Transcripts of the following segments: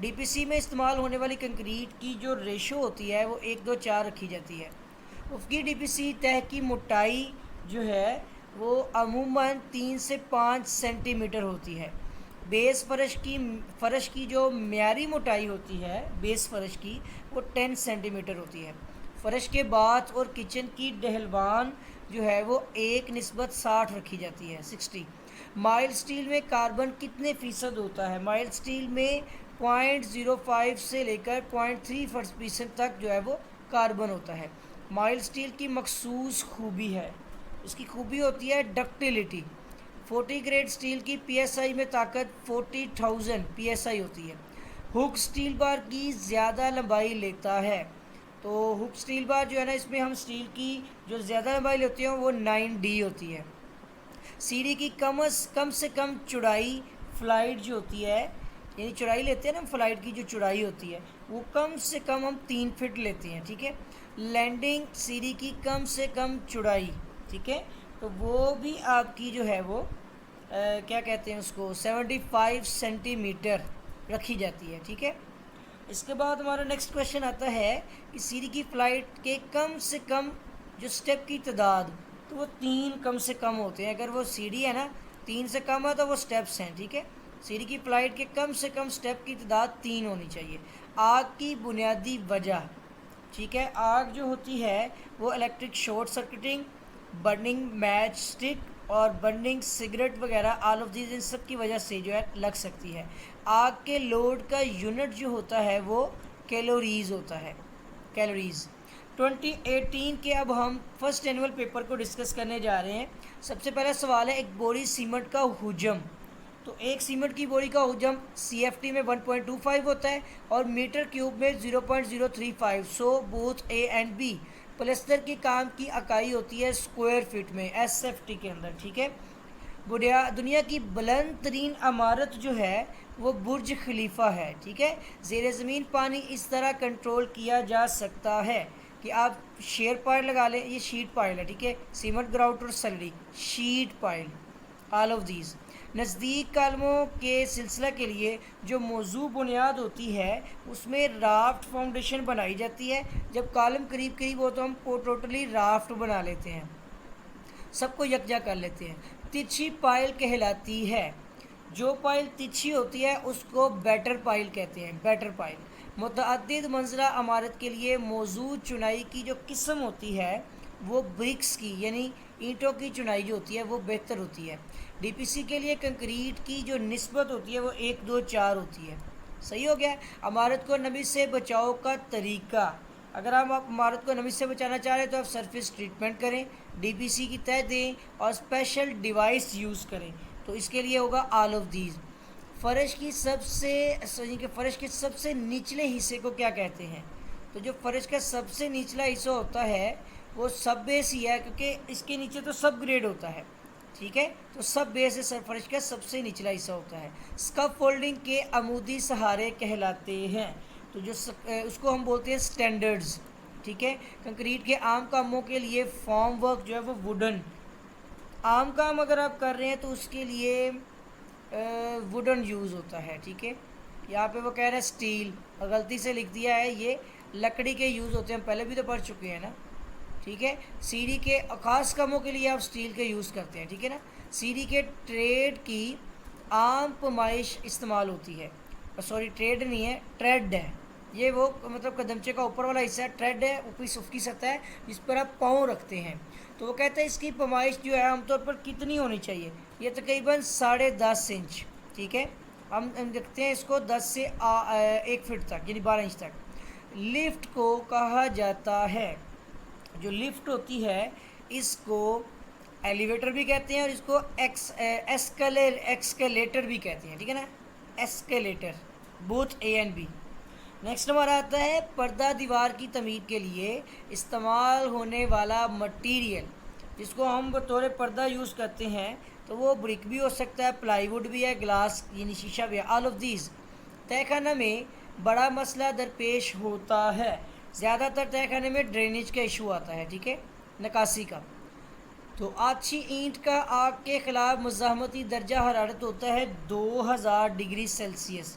D P سی میں استعمال ہونے والی کنکریٹ کی جو ریشو ہوتی ہے وہ 1:2:4 رکھی جاتی ہے۔ افقی ڈی پی سی تہ کی موٹائی جو ہے وہ عموماً 3 سے 5 سینٹی میٹر ہوتی ہے۔ بیس فرش کی جو معیاری موٹائی ہوتی ہے بیس فرش کی وہ 10 سینٹی میٹر ہوتی ہے۔ فرش کے باتھ اور کچن کی ڈھلوان جو ہے وہ 1:60 رکھی جاتی ہے 60۔ مائل سٹیل میں کاربن کتنے فیصد ہوتا ہے؟ مائل سٹیل میں 0.05 سے لے کر 0.3% تک جو ہے وہ کاربن ہوتا ہے۔ مائل سٹیل کی مخصوص خوبی ہے، اس کی خوبی ہوتی ہے ڈکٹیلیٹی۔ 40 گریڈ سٹیل کی پی ایس آئی میں طاقت 40,000 پی ایس آئی ہوتی ہے۔ ہک سٹیل بار کی زیادہ لمبائی لیتا ہے، تو ہک سٹیل بار جو ہے نا اس میں ہم سٹیل کی جو زیادہ لمبائی لیتے ہیں وہ 9D ہوتی ہے۔ سیڑھی کی کم سے کم چوڑائی فلائٹ جو ہوتی ہے، یعنی چوڑائی لیتے ہیں نا ہم، فلائٹ کی جو چوڑائی ہوتی ہے وہ کم سے کم ہم 3 فٹ لیتے ہیں، ٹھیک ہے۔ لینڈنگ سیڑھی کی کم سے کم چوڑائی، ٹھیک ہے، تو وہ بھی آپ کی جو ہے وہ کیا کہتے ہیں اس کو 75 سینٹی میٹر رکھی جاتی ہے، ٹھیک ہے۔ اس کے بعد ہمارا نیکسٹ کویشچن آتا ہے کہ سیڑھی کی فلائٹ کے کم سے کم جو سٹیپ کی تعداد تو وہ 3 کم سے کم ہوتے ہیں۔ اگر وہ سیڑھی ہے نا 3 سے کم ہے تو وہ سٹیپس ہیں، ٹھیک ہے۔ سیڑھی کی فلائٹ کے کم سے کم سٹیپ کی تعداد 3 ہونی چاہیے۔ آگ کی بنیادی وجہ، ٹھیک ہے، آگ جو ہوتی ہے وہ electric short circuiting, burning matchstick اور برننگ سگریٹ وغیرہ آل آف دیز ان سب کی وجہ سے جو ہے لگ سکتی ہے۔ آگ کے لوڈ کا یونٹ جو ہوتا ہے وہ کیلوریز ہوتا ہے، کیلوریز۔ 2018 کے اب ہم فرسٹ اینول پیپر کو ڈسکس کرنے جا رہے ہیں۔ سب سے پہلا سوال ہے ایک بوری سیمنٹ کا حجم، تو ایک سیمنٹ کی بوری کا حجم سی ایف ٹی میں 1.25 ہوتا ہے اور میٹر کیوب میں 0.035، so both A and B. پلستر کے کام کی اکائی ہوتی ہے square feet S F T ٹی کے اندر، ٹھیک ہے۔ دنیا کی بلند ترین عمارت جو ہے وہ برج خلیفہ ہے، ٹھیک ہے۔ زیر زمین پانی اس طرح کنٹرول کیا جا سکتا ہے کہ آپ شیئر پائل لگا لیں، یہ شیٹ پائل ہے، ٹھیک ہے، سیمنٹ گراؤٹ اور slurry sheet pile, all of these. نزدیک کالموں کے سلسلہ کے لیے جو موضوع بنیاد ہوتی ہے اس میں رافٹ فاؤنڈیشن بنائی جاتی ہے۔ جب کالم قریب قریب ہو تو ہم ٹوٹلی رافٹ بنا لیتے ہیں، سب کو یکجا کر لیتے ہیں۔ ترچھی پائل کہلاتی ہے، جو پائل ترچھی ہوتی ہے اس کو بیٹر پائل کہتے ہیں، بیٹر پائل۔ متعدد منزلہ عمارت کے لیے موضوع چنائی کی جو قسم ہوتی ہے وہ برکس کی، یعنی اینٹوں کی چنائی جو ہوتی ہے وہ بہتر ہوتی ہے۔ ڈی پی سی کے لیے کنکریٹ کی جو نسبت ہوتی ہے وہ 1:2:4 ہوتی ہے، صحیح ہو گیا۔ عمارت کو نمی سے بچاؤ کا طریقہ، اگر آپ عمارت کو نمی سے بچانا چاہ رہے ہیں تو آپ سرفیس ٹریٹمنٹ کریں، ڈی پی سی کی تہ دیں اور اسپیشل ڈیوائس یوز کریں، تو اس کے لیے ہوگا آل آف دیز۔ فرش کے سب سے نچلے حصے کو کیا کہتے ہیں؟ تو جو فرش کا سب سے نچلا حصہ ہوتا ہے وہ سب بیس ہی ہے، کیونکہ اس کے نیچے تو سب گریڈ ہوتا ہے، ٹھیک ہے، تو سب بیس ہے، فرش کا سب سے نچلا حصہ ہوتا ہے۔ اسکف فولڈنگ کے عمودی سہارے کہلاتے ہیں، تو جو اس کو ہم بولتے ہیں سٹینڈرڈز، ٹھیک ہے۔ کنکریٹ کے عام کاموں کے لیے فارم ورک جو ہے وہ ووڈن، عام کام اگر آپ کر رہے ہیں تو اس کے لیے ووڈن یوز ہوتا ہے، ٹھیک ہے۔ یہاں پہ وہ کہہ رہے ہیں سٹیل، اور غلطی سے لکھ دیا ہے یہ لکڑی کے یوز ہوتے ہیں، ہم پہلے بھی تو پڑھ چکے ہیں نا، ٹھیک ہے۔ سیڑھی کے خاص کاموں کے لیے آپ سٹیل کے یوز کرتے ہیں، ٹھیک ہے نا۔ سیڑھی کے ٹریڈ کی عام پیمائش استعمال ہوتی ہے، سوری ٹریڈ نہیں ہے، ٹریڈ ہے، یہ وہ مطلب قدمچے کا اوپر والا حصہ ہے، ٹریڈ ہے افقی سطح ہے جس پر آپ پاؤں رکھتے ہیں۔ تو وہ کہتے ہیں اس کی پیمائش جو ہے عام طور پر کتنی ہونی چاہیے؟ یہ تقریباً 10.5 انچ، ٹھیک ہے۔ ہم دیکھتے ہیں اس کو 10 سے 1 فٹ تک، یعنی 12 انچ تک۔ لفٹ کو کہا جاتا ہے، جو لفٹ ہوتی ہے اس کو ایلیویٹر بھی کہتے ہیں اور اس کو ایکسکیلیٹر بھی کہتے ہیں، ٹھیک ہے نا، escalator, both A and B. Next ہمارا آتا ہے پردہ دیوار کی تعمیر کے لیے استعمال ہونے والا مٹیریل، جس کو ہم بطور پردہ یوز کرتے ہیں، تو وہ برک بھی ہو سکتا ہے، پلائی ووڈ بھی ہے، گلاس یعنی شیشہ بھی ہے، آل آف دیز۔ تہہ خانہ میں بڑا مسئلہ درپیش ہوتا ہے، زیادہ تر تہہ خانے میں ڈرینیج کا ایشو آتا ہے، ٹھیک ہے، نکاسی کا۔ تو آچھی اینٹ کا آگ کے خلاف مزاحمتی درجہ حرارت ہوتا ہے 2000 ڈگری سیلسیس۔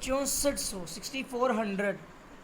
6400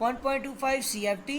1.25 CFT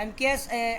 MKS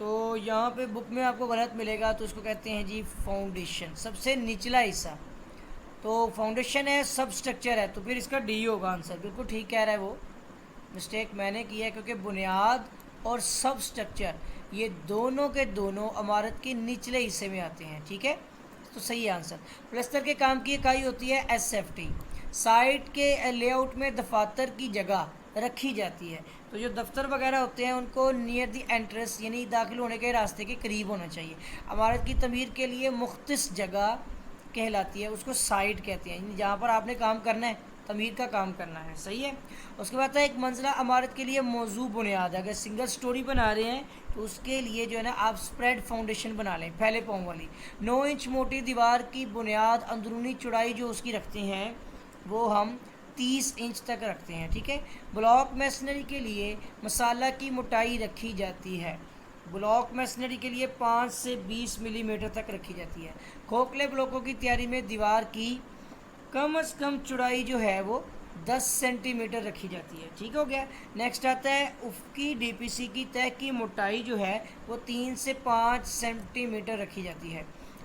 تو یہاں پہ بک میں آپ کو غلط ملے گا، تو اس کو کہتے ہیں جی فاؤنڈیشن، سب سے نچلا حصہ. تو فاؤنڈیشن ہے، سب اسٹرکچر ہے، تو پھر اس کا ڈی ہوگا آنسر. بالکل ٹھیک کہہ رہا ہے وہ، مسٹیک میں نے کی ہے، کیونکہ بنیاد اور سب اسٹرکچر یہ دونوں کے دونوں عمارت کے نچلے حصے میں آتے ہیں. ٹھیک ہے، تو صحیح ہے آنسر. پلستر کے کام کی اکائی ہوتی ہے ایس ایف ٹی. سائٹ کے لے آؤٹ میں دفاتر کی جگہ رکھی جاتی ہے. تو جو دفتر وغیرہ ہوتے ہیں ان کو نیئر دی انٹرنس یعنی داخل ہونے کے راستے کے قریب ہونا چاہیے. عمارت کی تعمیر کے لیے مختص جگہ کہلاتی ہے، اس کو سائٹ کہتے ہیں، یعنی جہاں پر آپ نے کام کرنا ہے، تعمیر کا کام کرنا ہے. صحیح ہے. اس کے بعد ہے ایک منزلہ عمارت کے لیے موضوع بنیاد ہے. اگر سنگل سٹوری بنا رہے ہیں تو اس کے لیے جو ہے نا آپ سپریڈ فاؤنڈیشن بنا لیں، پھیلے پاؤں والی. 9 انچ موٹی دیوار کی بنیاد اندرونی چوڑائی جو اس کی رکھتے ہیں وہ ہم 30 انچ تک رکھتے ہیں. ٹھیک ہے. بلاک میسنری کے لیے مسالہ کی موٹائی رکھی جاتی ہے. بلاک میسنری کے لیے 5 سے 20 ملی میٹر تک رکھی جاتی ہے. کھوکھلے بلاکوں کی تیاری میں دیوار کی کم از کم چوڑائی جو ہے وہ 10 سینٹی میٹر رکھی جاتی ہے. ٹھیک ہو گیا. نیکسٹ آتا ہے افقی ڈی پی سی کی تہ کی موٹائی جو ہے وہ 3 سے 5 سینٹی میٹر رکھی جاتی ہے.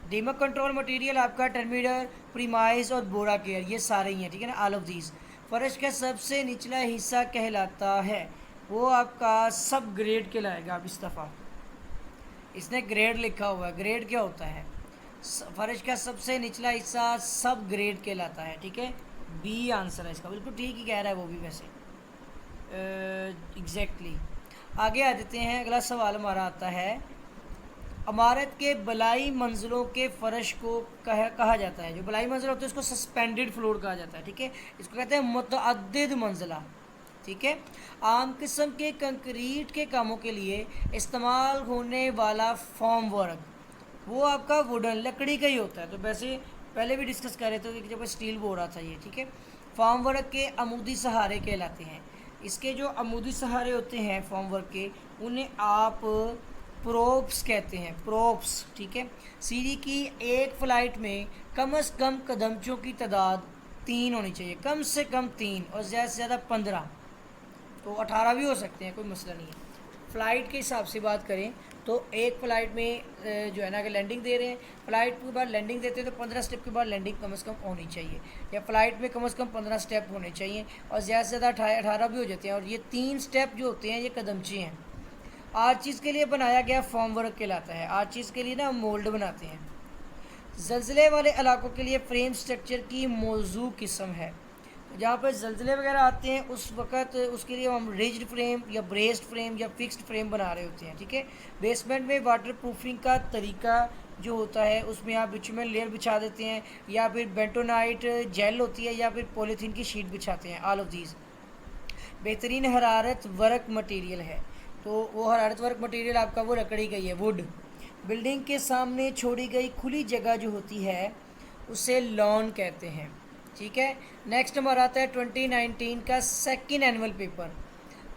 ڈیمک کنٹرول مٹیریل آپ کا ٹرمیڈر، پریمائز اور بورا کیئر یہ سارے ہی ہیں. ٹھیک ہے نا، آل آف دیز. فرش کا سب سے نچلا حصہ کہلاتا ہے وہ آپ کا سب گریڈ کہلائے گا. اب اس دفعہ اس نے گریڈ لکھا ہوا ہے. گریڈ کیا ہوتا ہے؟ فرش کا سب سے نچلا حصہ سب گریڈ کہلاتا ہے. ٹھیک ہے، بی آنسر ہے اس کا. بالکل ٹھیک ہی کہہ رہا ہے وہ بھی ویسے ایگزیکٹلی. آگے آ جاتے ہیں. اگلا سوال ہمارا آتا ہے عمارت کے بلائی منزلوں کے فرش کو کہا جاتا ہے. جو بلائی منزل ہوتے ہیں اس کو سسپینڈڈ فلور کہا جاتا ہے. ٹھیک ہے، اس کو کہتے ہیں متعدد منزلہ. ٹھیک ہے. عام قسم کے کنکریٹ کے کاموں کے لیے استعمال ہونے والا فارم ورک وہ آپ کا ووڈن لکڑی کا ہی ہوتا ہے. تو ویسے پہلے بھی ڈسکس کر رہے تھے کہ جب اسٹیل بول رہا تھا یہ. ٹھیک ہے. فارم ورک کے عمودی سہارے کہلاتے ہیں. اس کے جو عمودی سہارے ہوتے ہیں فارم ورک کے انہیں آپ پروپس کہتے ہیں. پروپس. ٹھیک ہے. سیڑھی کی ایک فلائٹ میں کم از کم قدمچوں کی تعداد 3 ہونی چاہیے. کم سے کم 3 اور زیادہ سے زیادہ 15. تو 18 بھی ہو سکتے ہیں، کوئی مسئلہ نہیں ہے. فلائٹ کے حساب سے بات کریں تو ایک فلائٹ میں جو ہے نا اگر لینڈنگ دے رہے ہیں، فلائٹ کے بعد لینڈنگ دیتے ہیں تو 15 سٹیپ کے بعد لینڈنگ کم از کم ہونی چاہیے، یا فلائٹ میں کم از کم 15 سٹیپ ہونے چاہیے، اور زیادہ سے زیادہ 18 بھی ہو جاتے ہیں. اور یہ 3 سٹیپ جو ہوتے ہیں یہ قدمچے ہیں. ہر چیز کے لیے بنایا گیا فارم ورک کہلاتا ہے. ہر چیز کے لیے نا مولڈ بناتے ہیں. زلزلے والے علاقوں کے لیے فریم سٹرکچر کی موضوع قسم ہے. جہاں پر زلزلے وغیرہ آتے ہیں اس وقت اس کے لیے ہم ریجڈ فریم یا بریسڈ فریم یا فکسڈ فریم بنا رہے ہوتے ہیں. ٹھیک ہے. بیسمنٹ میں واٹر پروفنگ کا طریقہ جو ہوتا ہے اس میں آپ بچومن لیئر بچھا دیتے ہیں، یا پھر بینٹونائٹ جیل ہوتی ہے، یا پھر پولیتھین کی شیٹ بچھاتے ہیں. آل آف دیز. بہترین حرارت ورک مٹیریل ہے. تو وہ حرارت ورک مٹیریل آپ کا وہ لکڑی کا ہی ہے، ووڈ. بلڈنگ کے سامنے چھوڑی گئی کھلی جگہ جو ہوتی ہے اسے لان کہتے ہیں. ٹھیک ہے. نیکسٹ ہمارا آتا ہے 2019 کا سیکنڈ اینول پیپر.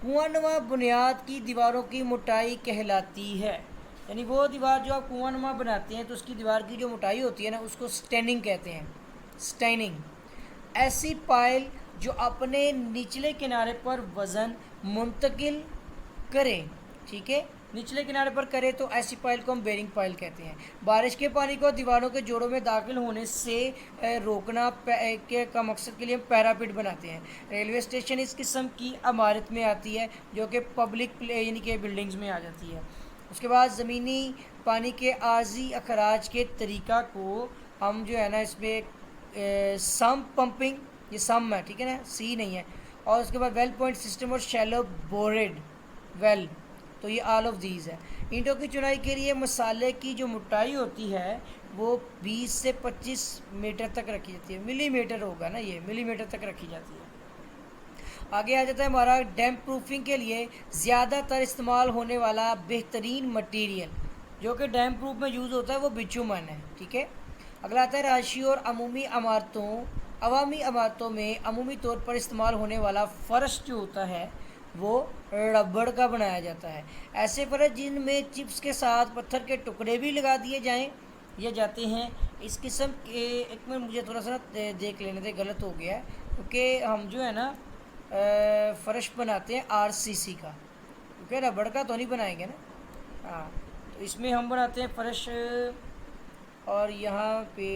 کنواں نما بنیاد کی دیواروں کی موٹائی کہلاتی ہے. یعنی وہ دیوار جو آپ کنواں نما بناتے ہیں تو اس کی دیوار کی جو موٹائی ہوتی ہے نا اس کو سٹیننگ کہتے ہیں. سٹیننگ. ایسی پائل جو اپنے نچلے کنارے پر وزن منتقل کرے. ٹھیک ہے. نچلے کنارے پر کرے تو ایسی پائل کو ہم بیرنگ پائل کہتے ہیں. بارش کے پانی کو دیواروں کے جوڑوں میں داخل ہونے سے روکنا کا مقصد کے لیے ہم پیراپٹ بناتے ہیں. ریلوے اسٹیشن اس قسم کی عمارت میں آتی ہے جو کہ پبلک یعنی کہ بلڈنگز میں آ جاتی ہے. اس کے بعد زمینی پانی کے عارضی اخراج کے طریقہ کو ہم جو ہے نا اس میں سم پمپنگ، یہ سم ہے. ٹھیک ہے نا، سی نہیں ہے. اور اس کے بعد ویل پوائنٹ سسٹم اور شیلو بوریڈ ویل. تو یہ آل آف دیز ہے. اینٹوں کی چنائی کے لیے مسالے کی جو موٹائی ہوتی ہے وہ 20 سے 25 میٹر تک رکھی جاتی ہے. ملی میٹر ہوگا نا، یہ ملی میٹر تک رکھی جاتی ہے. آگے آ جاتا ہے ہمارا ڈیمپ پروفنگ کے لیے زیادہ تر استعمال ہونے والا بہترین مٹیریل جو کہ ڈیمپ پروف میں یوز ہوتا ہے وہ بچومن ہے. ٹھیک ہے. اگلا آتا ہے رہائشی اور عوامی عمارتوں میں عمومی طور پر استعمال ہونے والا فرش جو ہوتا ہے وہ ربڑ کا بنایا جاتا ہے. ایسے فرش جن میں چپس کے ساتھ پتھر کے ٹکڑے بھی لگا دیے جاتے ہیں. اس قسم کے ایک میں مجھے تھوڑا سا دیکھ لینے دے، غلط ہو گیا ہے کیونکہ ہم جو ہے نا فرش بناتے ہیں RCC کا، کیونکہ ربڑ کا تو نہیں بنائیں گے نا. ہاں، تو اس میں ہم بناتے ہیں فرش، اور یہاں پہ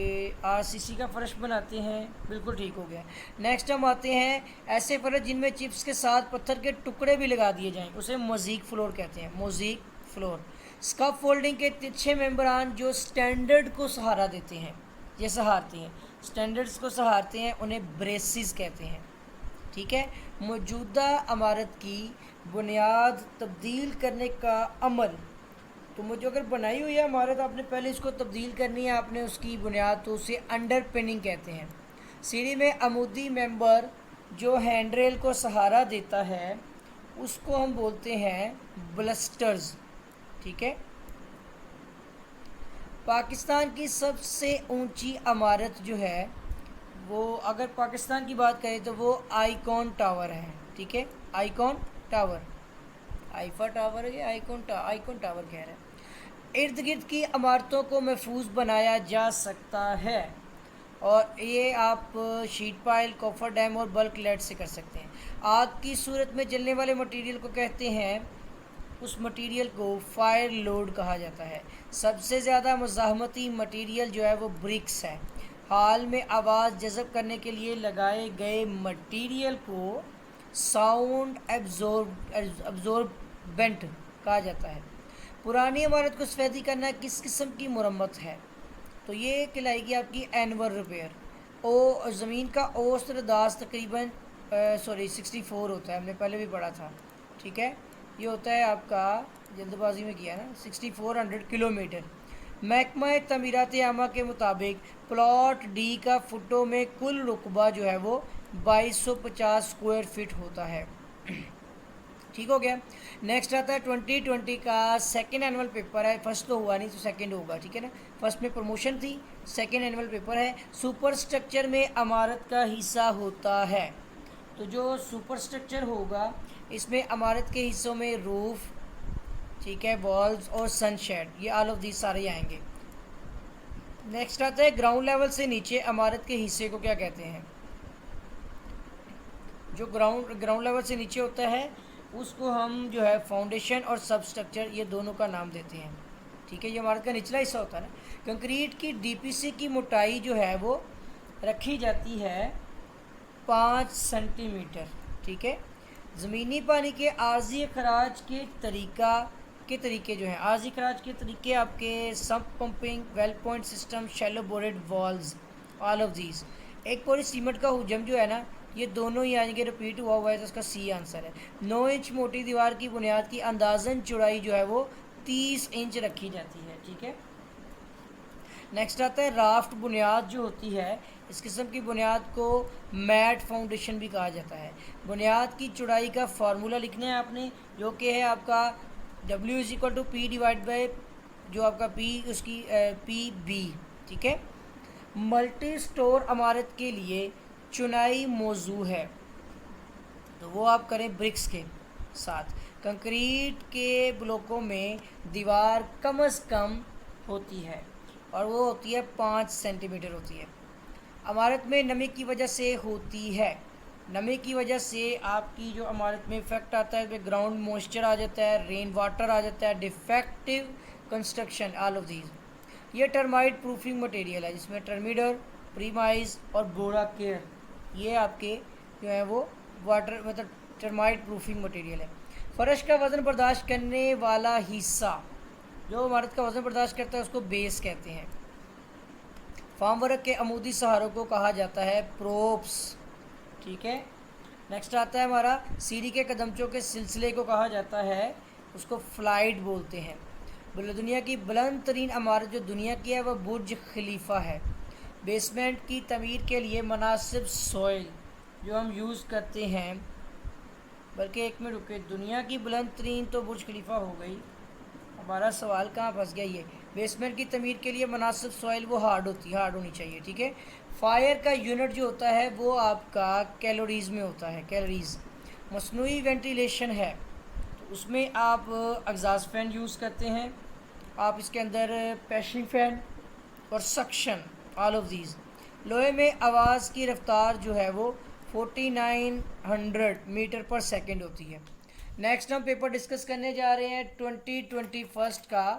RCC کا فرش بناتے ہیں. بالکل ٹھیک ہو گیا. نیکسٹ ہم آتے ہیں ایسے فرش جن میں چپس کے ساتھ پتھر کے ٹکڑے بھی لگا دیے جائیں، اسے موزیک فلور کہتے ہیں. موزیک فلور. اسکف فولڈنگ کے ترچھے ممبران جو سٹینڈرڈ کو سہارا دیتے ہیں، یہ سہارتے ہیں، سٹینڈرڈز کو سہارتے ہیں، انہیں بریسز کہتے ہیں. ٹھیک ہے. موجودہ عمارت کی بنیاد تبدیل کرنے کا عمل، تو مجھے اگر بنائی ہوئی ہے عمارت، آپ نے پہلے اس کو تبدیل کرنی ہے، آپ نے اس کی بنیاد، تو اسے انڈر پننگ کہتے ہیں. سیڑھی میں عمودی ممبر جو ہینڈ ریل کو سہارا دیتا ہے اس کو ہم بولتے ہیں بلسٹرز. ٹھیک ہے. پاکستان کی سب سے اونچی عمارت جو ہے وہ، اگر پاکستان کی بات کریں تو وہ آئیکن ٹاور ہے. ٹھیک ہے. آئیکن ٹاور، آئیفا ٹاور ہے، آئیکن ٹاور کہہ رہے ہیں. ارد گرد کی عمارتوں کو محفوظ بنایا جا سکتا ہے، اور یہ آپ شیٹ پائل، کوفر ڈیم اور بلک لیٹ سے کر سکتے ہیں. آگ کی صورت میں جلنے والے مٹیریل کو کہتے ہیں، اس مٹیریل کو فائر لوڈ کہا جاتا ہے. سب سے زیادہ مزاحمتی مٹیریل جو ہے وہ برکس ہے. حال میں آواز جذب کرنے کے لیے لگائے گئے مٹیریل کو ساؤنڈ ایبزوربنٹ کہا جاتا ہے. پرانی عمارت کو سفیدی کرنا کس قسم کی مرمت ہے؟ تو یہ کہلائے گی آپ کی اینول ریپیئر. زمین کا اوسط رداز تقریباً 64 ہوتا ہے، ہم نے پہلے بھی پڑھا تھا. ٹھیک ہے. یہ ہوتا ہے آپ کا، جلد بازی میں کیا نا، 6400 کلومیٹر. محکمہ تعمیرات عامہ کے مطابق پلاٹ ڈی کا فٹوں میں کل رقبہ جو ہے وہ 2250 اسکوائر فٹ ہوتا ہے. ٹھیک ہو گیا. نیکسٹ آتا ہے 2020 کا سیکنڈ اینول پیپر ہے. فرسٹ تو ہوا نہیں تو سیکنڈ ہوگا. ٹھیک ہے نا. فرسٹ میں پروموشن تھی، سیکنڈ اینول پیپر ہے. سپر سٹرکچر میں عمارت کا حصہ ہوتا ہے. تو جو سپر سٹرکچر ہوگا اس میں عمارت کے حصوں میں روف، ٹھیک ہے، والز اور سن شیڈ، یہ آل آف دیز سارے آئیں گے. نیکسٹ آتا ہے گراؤنڈ لیول سے نیچے عمارت کے حصے کو کیا کہتے ہیں؟ جو گراؤنڈ لیول سے نیچے ہوتا ہے اس کو ہم جو ہے فاؤنڈیشن اور سب سٹرکچر، یہ دونوں کا نام دیتے ہیں. ٹھیک ہے. یہ عمارت کا نچلا حصہ ہوتا ہے نا. کنکریٹ کی DPC کی موٹائی جو ہے وہ رکھی جاتی ہے 5 سینٹی میٹر. ٹھیک ہے. زمینی پانی کے عارضی اخراج کے طریقے جو ہیں، عارضی اخراج کے طریقے آپ کے sump pumping, well point system, shallow bored wells, all of these. ایک پوری سیمنٹ کا حجم جو ہے نا، یہ دونوں ہی آئیں گے، رپیٹ ہوا ہے تو اس کا سی آنسر ہے. 9 انچ موٹی دیوار کی بنیاد کی اندازاً چوڑائی جو ہے وہ 30 انچ رکھی جاتی ہے. ٹھیک ہے. نیکسٹ آتا ہے رافٹ بنیاد جو ہوتی ہے، اس قسم کی بنیاد کو میٹ فاؤنڈیشن بھی کہا جاتا ہے. بنیاد کی چوڑائی کا فارمولہ لکھنا ہے آپ نے، جو کہ ہے آپ کا W=P/, جو آپ کا P اس کی PB. ٹھیک ہے. ملٹی سٹور عمارت کے لیے چنائی موضوع ہے، تو وہ آپ کریں برکس کے ساتھ. کنکریٹ کے بلاکوں میں دیوار کم از کم ہوتی ہے، اور وہ ہوتی ہے 5 سینٹی میٹر ہوتی ہے. عمارت میں نمی کی وجہ سے ہوتی ہے. نمی کی وجہ سے آپ کی جو عمارت میں افیکٹ آتا ہے، گراؤنڈ موئسچر آ جاتا ہے، رین واٹر آ جاتا ہے، defective construction, all of these. یہ ٹرمائٹ پروفنگ مٹیریل ہے، جس میں ٹرمیڈر، پریمائز اور بورا کیئر، یہ آپ کے جو ہیں وہ واٹر مطلب ٹرمائٹ پروفنگ مٹیریل ہے. فرش کا وزن برداشت کرنے والا حصہ، جو عمارت کا وزن برداشت کرتا ہے اس کو بیس کہتے ہیں. فارم ورک کے عمودی سہاروں کو کہا جاتا ہے پروپس. ٹھیک ہے. نیکسٹ آتا ہے ہمارا سیڑھی کے قدمچوں کے سلسلے کو کہا جاتا ہے، اس کو فلائٹ بولتے ہیں. دنیا کی بلند ترین عمارت جو دنیا کی ہے وہ برج خلیفہ ہے. بیسمنٹ کی تعمیر کے لیے مناسب سوئل جو ہم یوز کرتے ہیں، بلکہ ایک میں رکے، دنیا کی بلند ترین تو برج خلیفہ ہو گئی. ہمارا سوال کہاں پھنس گیا؟ یہ بیسمنٹ کی تعمیر کے لیے مناسب سوئل وہ ہارڈ ہونی چاہیے. ٹھیک ہے. فائر کا یونٹ جو ہوتا ہے وہ آپ کا کیلوریز میں ہوتا ہے، کیلوریز. مصنوعی وینٹیلیشن ہے، تو اس میں آپ ایگزاسٹ فین یوز کرتے ہیں، آپ اس کے اندر پیشنگ فین اور سکشن، آل آف دیز. لوہے میں آواز کی رفتار جو ہے وہ 4900 میٹر پر سیکنڈ ہوتی ہے. نیکسٹ ہم پیپر ڈسکس کرنے جا رہے ہیں 2021 کا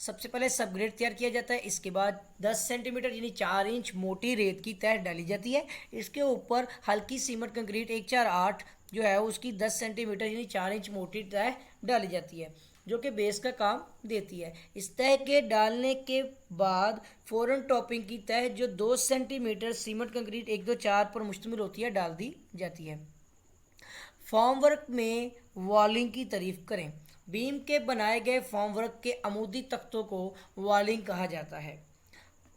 سب سے پہلے سب گریڈ تیار کیا جاتا ہے، اس کے بعد 10 سینٹی میٹر یعنی 4 انچ موٹی ریت کی تہ ڈالی جاتی ہے، اس کے اوپر ہلکی سیمنٹ کنکریٹ 148 جو ہے اس کی 10 سینٹی میٹر یعنی 4 انچ موٹی تہ ڈالی جاتی ہے جو کہ بیس کا کام دیتی ہے۔ اس تہ کے ڈالنے کے بعد فوراً ٹاپنگ کی تہ جو 2 سینٹی میٹر سیمنٹ کنکریٹ 124 پر مشتمل ہوتی ہے ڈال دی جاتی ہے۔ فارم ورک میں والنگ کی تعریف کریں۔ بیم کے بنائے گئے فارم ورک کے عمودی تختوں کو والنگ کہا جاتا ہے۔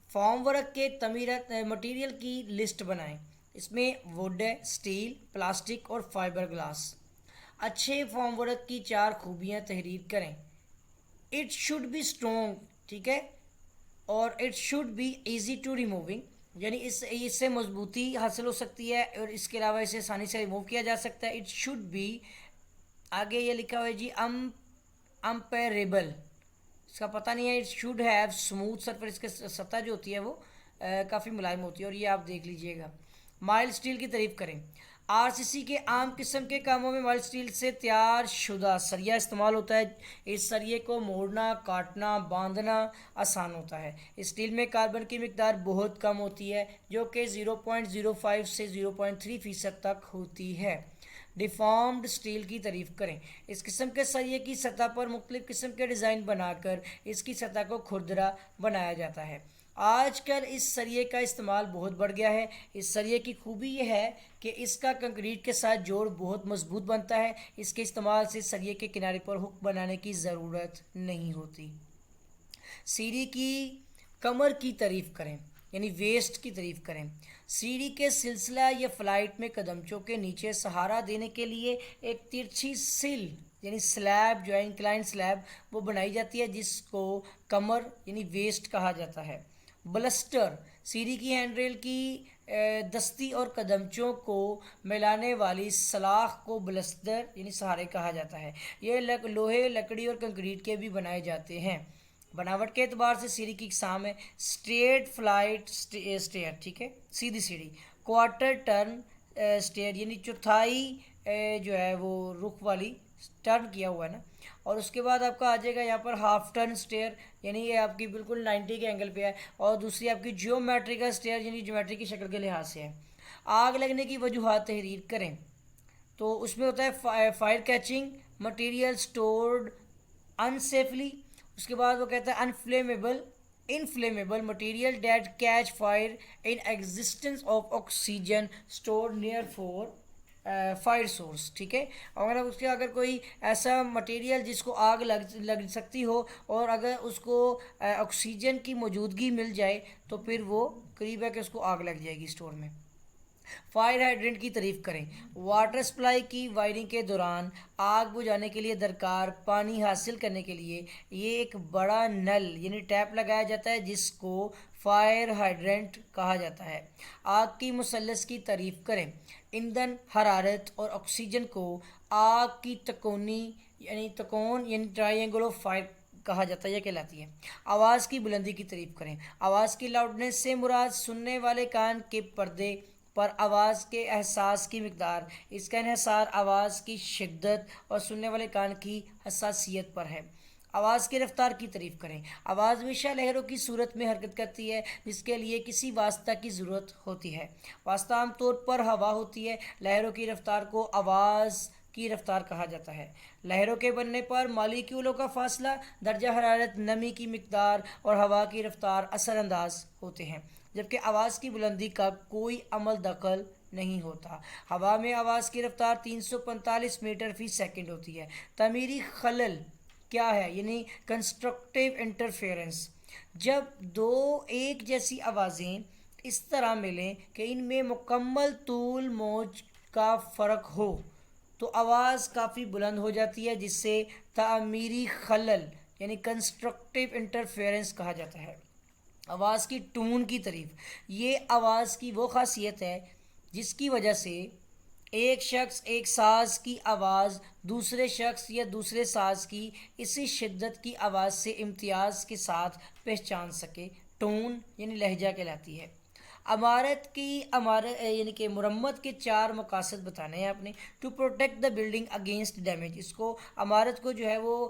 فارم ورک کے مٹیریل کی لسٹ بنائیں، اس میں ووڈ ہے، اسٹیل، پلاسٹک اور فائبر گلاس۔ اچھے فارم ورک کی 4 خوبیاں تحریر کریں۔ اٹ شوڈ بی اسٹرانگ، ٹھیک ہے، اور it should be easy to removing, یعنی اس سے مضبوطی حاصل ہو سکتی ہے اور اس کے علاوہ اسے آسانی سے ریموو کیا جا سکتا ہے۔ اٹ شوڈ بی، آگے یہ لکھا ہوا ہے جی امپیریبل، اس کا پتہ نہیں ہے۔ It should have smooth surface, اس کی سطح جو ہوتی ہے وہ کافی ملائم ہوتی ہے، اور یہ آپ دیکھ لیجئے گا۔ مائل اسٹیل کی تعریف کریں۔ آر سی سی کے عام قسم کے کاموں میں مائل اسٹیل سے تیار شدہ سریا استعمال ہوتا ہے۔ اس سریے کو موڑنا، کاٹنا، باندھنا آسان ہوتا ہے۔ اسٹیل میں کاربن کی مقدار بہت کم ہوتی ہے جو کہ 0.05 سے 0.3% تک ہوتی ہے۔ ڈیفارمڈ اسٹیل کی تعریف کریں۔ اس قسم کے سریے کی سطح پر مختلف قسم کے ڈیزائن بنا کر اس کی سطح کو کھردرا بنایا جاتا ہے۔ آج کل اس سریے کا استعمال بہت بڑھ گیا ہے۔ اس سریے کی خوبی یہ ہے کہ اس کا کنکریٹ کے ساتھ جوڑ بہت مضبوط بنتا ہے۔ اس کے استعمال سے سریے کے کنارے پر ہک بنانے کی ضرورت نہیں ہوتی۔ سیڑھی کی کمر کی تعریف کریں، یعنی ویسٹ کی تعریف کریں۔ سیڑھی کے سلسلہ یا فلائٹ میں قدمچوں کے نیچے سہارا دینے کے لیے ایک ترچھی سل یعنی سلیب جو ہے انکلائن سلیب وہ بنائی جاتی ہے جس کو کمر یعنی ویسٹ کہا جاتا ہے۔ بلسٹر، سیڑھی کی ہینڈ ریل کی دستی اور قدمچوں کو ملانے والی سلاخ کو بلسٹر یعنی سہارے کہا جاتا ہے۔ یہ لوہے، لکڑی اور کنکریٹ کے بھی بنائے جاتے ہیں۔ بناوٹ کے اعتبار سے سیڑھی کی اقسام ہے: اسٹریٹ فلائٹ اسٹیئر، ٹھیک ہے، سیدھی سیڑھی، کوارٹر ٹرن اسٹیئر یعنی چوتھائی جو ہے وہ رخ والی، ٹرن کیا ہوا ہے نا، اور اس کے بعد آپ کا آ جائے گا یہاں پر ہاف ٹرن اسٹیئر یعنی یہ آپ کی بالکل 90 کے اینگل پہ ہے، اور دوسری آپ کی جیومیٹریکل اسٹیئر یعنی جیومیٹری کی شکل کے لحاظ سے ہے۔ آگ لگنے کی وجوہات تحریر کریں، تو اس میں ہوتا ہے fire catching, material stored unsafely, اس کے بعد وہ کہتا ہے inflammable material that catch fire in existence of oxygen stored near for fire source, ٹھیک ہے، اور اس کے اگر کوئی ایسا مٹیریل جس کو آگ لگ سکتی ہو اور اگر اس کو آکسیجن کی موجودگی مل جائے تو پھر وہ قریب ہے کہ اس کو آگ لگ جائے گی اسٹور میں۔ فائر ہائیڈرنٹ کی تعریف کریں۔ واٹر سپلائی کی وائرنگ کے دوران آگ بجھانے کے لیے درکار پانی حاصل کرنے کے لیے یہ ایک بڑا نل یعنی ٹیپ لگایا جاتا ہے جس کو فائر ہائیڈرنٹ کہا جاتا ہے۔ آگ کی مثلث کی تعریف کریں۔ ایندھن، حرارت اور آکسیجن کو آگ کی تکون یعنی ٹرائنگل آف فائر کہا جاتا ہے، یہ کہلاتی ہے۔ آواز کی بلندی کی تعریف کریں۔ آواز کی لاؤڈنیس سے مراد سننے والے کان کے پردے پر آواز کے احساس کی مقدار، اس کا انحصار آواز کی شدت اور سننے والے کان کی حساسیت پر ہے۔ آواز کی رفتار کی تعریف کریں۔ آواز ہمیشہ لہروں کی صورت میں حرکت کرتی ہے جس کے لیے کسی واسطہ کی ضرورت ہوتی ہے۔ واسطہ عام طور پر ہوا ہوتی ہے۔ لہروں کی رفتار کو آواز کی رفتار کہا جاتا ہے۔ لہروں کے بننے پر مالیکیولوں کا فاصلہ، درجہ حرارت، نمی کی مقدار اور ہوا کی رفتار اثر انداز ہوتے ہیں، جبکہ آواز کی بلندی کا کوئی عمل دخل نہیں ہوتا۔ ہوا میں آواز کی رفتار 345 میٹر فی سیکنڈ ہوتی ہے۔ تعمیری خلل کیا ہے؟ یعنی کنسٹرکٹیو انٹرفیئرنس، جب دو ایک جیسی آوازیں اس طرح ملیں کہ ان میں مکمل طول موج کا فرق ہو تو آواز کافی بلند ہو جاتی ہے، جس سے تعمیری خلل یعنی کنسٹرکٹیو انٹرفیئرنس کہا جاتا ہے۔ آواز کی ٹون کی تعریف، یہ آواز کی وہ خاصیت ہے جس کی وجہ سے ایک شخص ایک ساز کی آواز دوسرے شخص یا دوسرے ساز کی اسی شدت کی آواز سے امتیاز کے ساتھ پہچان سکے۔ ٹون یعنی لہجہ کہلاتی ہے۔ عمارت کی یعنی کہ مرمت کے 4 مقاصد بتانے ہیں آپ نے. To protect the building against damage, اس کو عمارت کو جو ہے وہ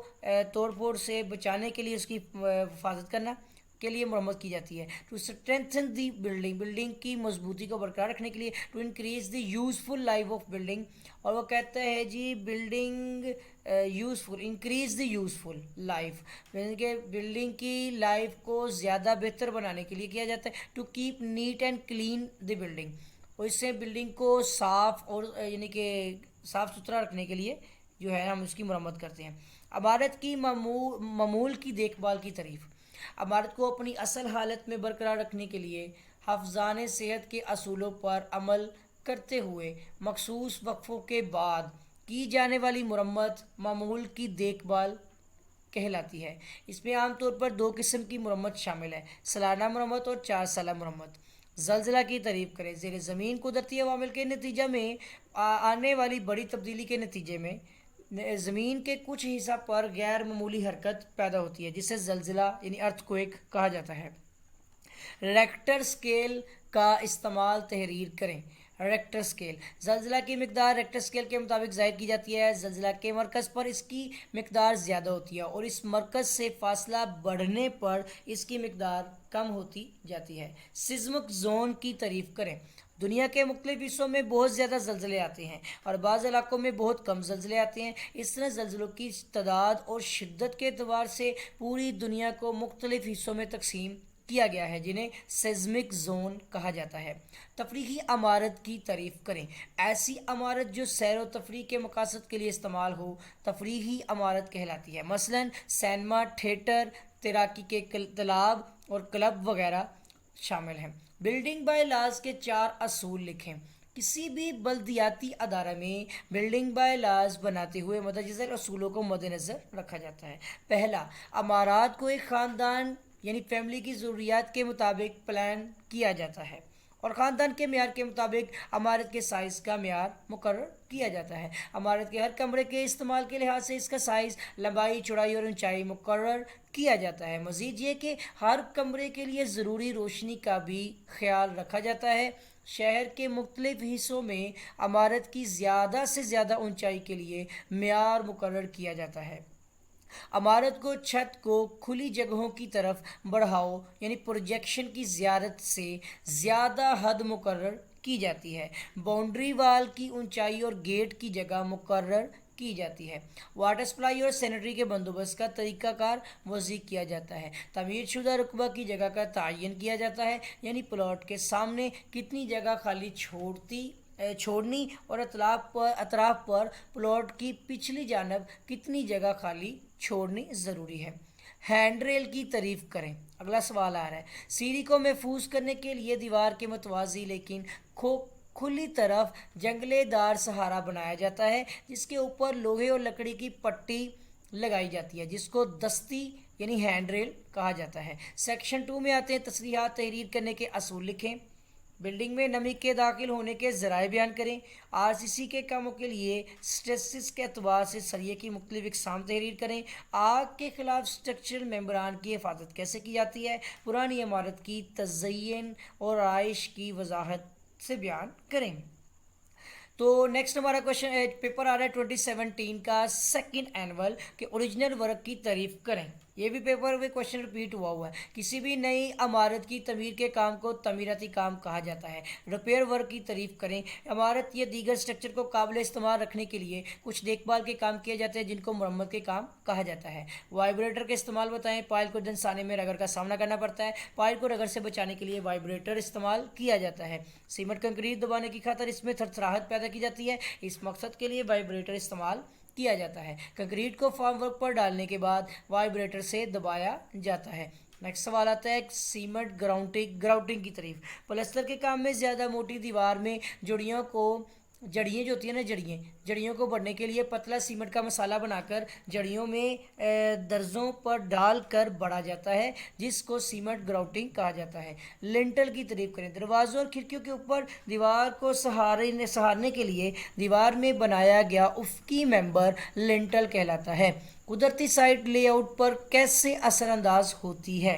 توڑ پھوڑ سے بچانے کے لیے اس کی حفاظت کرنا کے لیے مرمت کی جاتی ہے. To strengthen the building, building کی مضبوطی کو برقرار رکھنے کے لیے. To increase the useful life of building, اور وہ کہتا ہے جی building useful, increase the useful life, یعنی کہ بلڈنگ کی لائف کو زیادہ بہتر بنانے کے لیے کیا جاتا ہے. To keep neat and clean the building, اور اس سے بلڈنگ کو صاف اور یعنی کہ صاف ستھرا رکھنے کے لیے جو ہے ہم اس کی مرمت کرتے ہیں. عمارت کی معمول کی دیکھ بھال کی تعریف. عمارت کو اپنی اصل حالت میں برقرار رکھنے کے لیے حفظان صحت کے اصولوں پر عمل کرتے ہوئے مخصوص وقفوں کے بعد کی جانے والی مرمت معمول کی دیکھ بھال کہلاتی ہے. اس میں عام طور پر 2 قسم کی مرمت شامل ہے، سالانہ مرمت اور 4 سالہ مرمت. زلزلہ کی تعریف کریں. زیر زمین قدرتی عوامل کے نتیجہ میں آنے والی بڑی تبدیلی کے نتیجے میں زمین کے کچھ حصہ پر غیر معمولی حرکت پیدا ہوتی ہے جسے زلزلہ یعنی ارتھ کوئک کہا جاتا ہے. ریکٹر اسکیل کا استعمال تحریر کریں. ریکٹر اسکیل، زلزلہ کی مقدار ریکٹر اسکیل کے مطابق ظاہر کی جاتی ہے. زلزلہ کے مرکز پر اس کی مقدار زیادہ ہوتی ہے اور اس مرکز سے فاصلہ بڑھنے پر اس کی مقدار کم ہوتی جاتی ہے. سزمک زون کی تعریف کریں. دنیا کے مختلف حصوں میں بہت زیادہ زلزلے آتے ہیں اور بعض علاقوں میں بہت کم زلزلے آتے ہیں. اس طرح زلزلوں کی تعداد اور شدت کے اعتبار سے پوری دنیا کو مختلف حصوں میں تقسیم کیا گیا ہے جنہیں سیزمک زون کہا جاتا ہے. تفریحی عمارت کی تعریف کریں. ایسی عمارت جو سیر و تفریح کے مقاصد کے لیے استعمال ہو تفریحی عمارت کہلاتی ہے. مثلاً سینما، تھیٹر، تیراکی کے تالاب اور کلب وغیرہ شامل ہیں. بلڈنگ بائی لاز کے 4 اصول لکھیں. کسی بھی بلدیاتی ادارہ میں بلڈنگ بائی لاز بناتے ہوئے متجزر اصولوں کو مد نظر رکھا جاتا ہے. پہلا، عمارات کو ایک خاندان یعنی فیملی کی ضروریات کے مطابق پلان کیا جاتا ہے اور خاندان کے معیار کے مطابق عمارت کے سائز کا معیار مقرر کیا جاتا ہے. عمارت کے ہر کمرے کے استعمال کے لحاظ سے اس کا سائز، لمبائی، چوڑائی اور اونچائی مقرر کیا جاتا ہے. مزید یہ کہ ہر کمرے کے لیے ضروری روشنی کا بھی خیال رکھا جاتا ہے. شہر کے مختلف حصوں میں عمارت کی زیادہ سے زیادہ اونچائی کے لیے معیار مقرر کیا جاتا ہے. عمارت کو چھت کو کھلی جگہوں کی طرف بڑھاؤ یعنی پروجیکشن کی زیارت سے زیادہ حد مقرر کی جاتی ہے. باؤنڈری وال کی اونچائی اور گیٹ کی جگہ مقرر کی جاتی ہے. واٹر سپلائی اور سینیٹری کے بندوبست کا طریقہ کار وضع کیا جاتا ہے. تعمیر شدہ رقبہ کی جگہ کا تعین کیا جاتا ہے یعنی پلاٹ کے سامنے کتنی جگہ خالی چھوڑنی اور اطراف پر پلاٹ کی پچھلی جانب کتنی جگہ خالی چھوڑنی ضروری ہے. ہینڈ ریل کی تعریف کریں. اگلا سوال آ رہا ہے. سیڑھی کو محفوظ کرنے کے لیے دیوار کے متوازی لیکن کھلی طرف جنگلے دار سہارا بنایا جاتا ہے جس کے اوپر لوہے اور لکڑی کی پٹی لگائی جاتی ہے جس کو دستی یعنی ہینڈ ریل کہا جاتا ہے. سیکشن 2 میں آتے ہیں. تصریحات تحریر کرنے کے اصول لکھیں. بلڈنگ میں نمی کے داخل ہونے کے ذرائع بیان کریں. RCC کے کاموں کے لیے سٹریسز کے اعتبار سے سریے کی مختلف اقسام تحریر کریں. آگ کے خلاف سٹرکچرل ممبران کی حفاظت کیسے کی جاتی ہے. پرانی عمارت کی تزئین اور رہائش کی وضاحت سے بیان کریں. تو نیکسٹ ہمارا کوشچن پیپر آ رہا ہے 2017 کا سیکنڈ اینول کہ اوریجنل ورک کی تعریف کریں. یہ بھی پیپر میں کوشچن ریپیٹ ہوا ہے. کسی بھی نئی عمارت کی تعمیر کے کام کو تعمیراتی کام کہا جاتا ہے. ریپیئر ورک کی تعریف کریں. عمارت یا دیگر سٹرکچر کو قابل استعمال رکھنے کے لیے کچھ دیکھ بھال کے کام کیے جاتے ہیں جن کو مرمت کے کام کہا جاتا ہے. وائبریٹر کے استعمال بتائیں. پائل کو دھنسانے میں رگڑ کا سامنا کرنا پڑتا ہے. پائل کو رگڑ سے بچانے کے لیے وائبریٹر استعمال کیا جاتا ہے. سیمنٹ کنکریٹ دبانے کی خاطر اس میں تھرتھراہٹ پیدا کی جاتی ہے. اس مقصد کے لیے وائبریٹر استعمال کیا جاتا ہے. کنکریٹ کو فارم ورک پر ڈالنے کے بعد وائبریٹر سے دبایا جاتا ہے. نیکسٹ سوال آتا ہے سیمنٹ گراؤٹنگ کی تعریف. پلستر کے کام میں زیادہ موٹی دیوار میں جڑیاں جو ہوتی ہیں نا جڑیوں کو بڑھنے کے لیے پتلا سیمنٹ کا مسالہ بنا کر جڑیوں میں درزوں پر ڈال کر بڑھا جاتا ہے جس کو سیمنٹ گراؤٹنگ کہا جاتا ہے. لنٹل کی تعریف کریں. دروازوں اور کھڑکیوں کے اوپر دیوار کو سہارنے کے لیے دیوار میں بنایا گیا افقی ممبر لنٹل کہلاتا ہے. قدرتی سائٹ لے آؤٹ پر کیسے اثر انداز ہوتی ہے.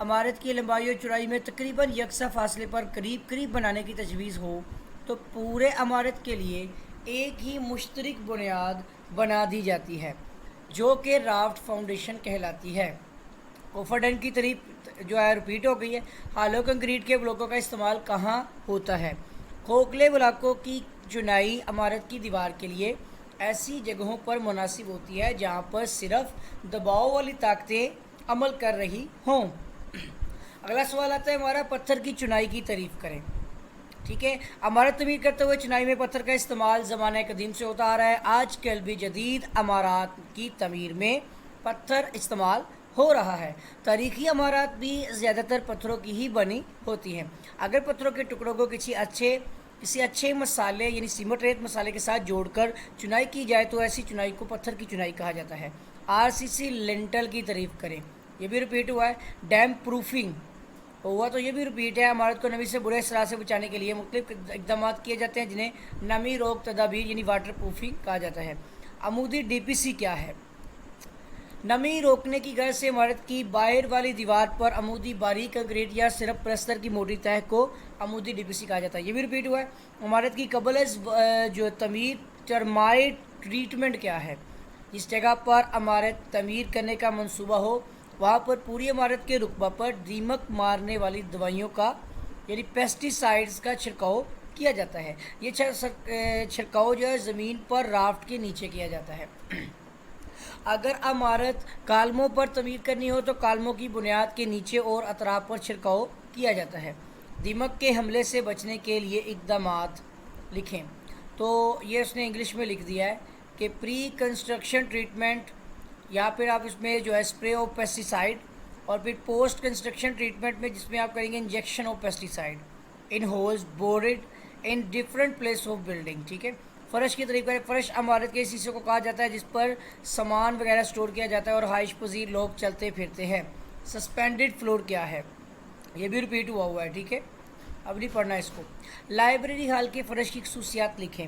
عمارت کی لمبائی اور چوڑائی میں تقریباً یکساں فاصلے پر قریب قریب بنانے کی تجویز ہو تو پورے عمارت کے لیے ایک ہی مشترک بنیاد بنا دی جاتی ہے جو کہ رافٹ فاؤنڈیشن کہلاتی ہے۔ کوفرڈن کی تعریف جو ہے رپیٹ ہو گئی ہے۔ ہالو کنکریٹ کے بلاکوں کا استعمال کہاں ہوتا ہے؟ کھوکھلے بلاکوں کی چنائی عمارت کی دیوار کے لیے ایسی جگہوں پر مناسب ہوتی ہے جہاں پر صرف دباؤ والی طاقتیں عمل کر رہی ہوں۔ اگلا سوال آتا ہے ہمارا، پتھر کی چنائی کی تعریف کریں۔ ٹھیک ہے، عمارت تعمیر کرتے ہوئے چنائی میں پتھر کا استعمال زمانہ قدیم سے ہوتا آ رہا ہے۔ آج کل بھی جدید عمارات کی تعمیر میں پتھر استعمال ہو رہا ہے۔ تاریخی عمارات بھی زیادہ تر پتھروں کی ہی بنی ہوتی ہیں۔ اگر پتھروں کے ٹکڑوں کو کسی اچھے مسالے یعنی سیمنٹ ریت مسالے کے ساتھ جوڑ کر چنائی کی جائے تو ایسی چنائی کو پتھر کی چنائی کہا جاتا ہے۔ RCC لینٹل کی تعریف کریں۔ یہ بھی رپیٹ ہوا ہے۔ ڈیم پروفنگ ہوا تو یہ بھی رپیٹ ہے۔ عمارت کو نمی سے برے اثرات سے بچانے کے لیے مختلف اقدامات کیے جاتے ہیں جنہیں نمی روک تدابیر یعنی واٹر پروفنگ کہا جاتا ہے۔ عمودی DPC کیا ہے؟ نمی روکنے کی غرض سے عمارت کی باہر والی دیوار پر عمودی باریک کنکریٹ یا صرف پلستر کی موٹی تہہ کو عمودی DPC کہا جاتا ہے۔ یہ بھی رپیٹ ہوا ہے۔ عمارت کی قبل از جو تعمیر ٹرمائٹ ٹریٹمنٹ کیا ہے؟ جس جگہ پر عمارت تعمیر کرنے کا منصوبہ ہو وہاں پر پوری عمارت کے رقبہ پر دیمک مارنے والی دوائیوں کا یعنی پیسٹی سائڈز کا چھڑکاؤ کیا جاتا ہے۔ یہ چھڑکاؤ جو ہے زمین پر رافٹ کے نیچے کیا جاتا ہے۔ اگر عمارت کالموں پر تعمیر کرنی ہو تو کالموں کی بنیاد کے نیچے اور اطراف پر چھڑکاؤ کیا جاتا ہے۔ دیمک کے حملے سے بچنے کے لیے اقدامات لکھیں۔ تو یہ اس نے انگلش میں لکھ دیا ہے کہ پری کنسٹرکشن ٹریٹمنٹ یا پھر آپ اس میں جو ہے اسپرے آف پیسٹیسائڈ، اور پھر پوسٹ کنسٹرکشن ٹریٹمنٹ میں جس میں آپ کریں گے injection of pesticide in holes board in different place of building. ٹھیک ہے، فرش کی طریقہ ہے۔ فرش عمارت کے حصے کو کہا جاتا ہے جس پر سامان وغیرہ سٹور کیا جاتا ہے اور رہائش پذیر لوگ چلتے پھرتے ہیں۔ سسپینڈڈ فلور کیا ہے؟ یہ بھی رپیٹ ہوا ہے۔ ٹھیک ہے، اب نہیں پڑھنا اس کو۔ لائبریری ہال کے فرش کی خصوصیات لکھیں۔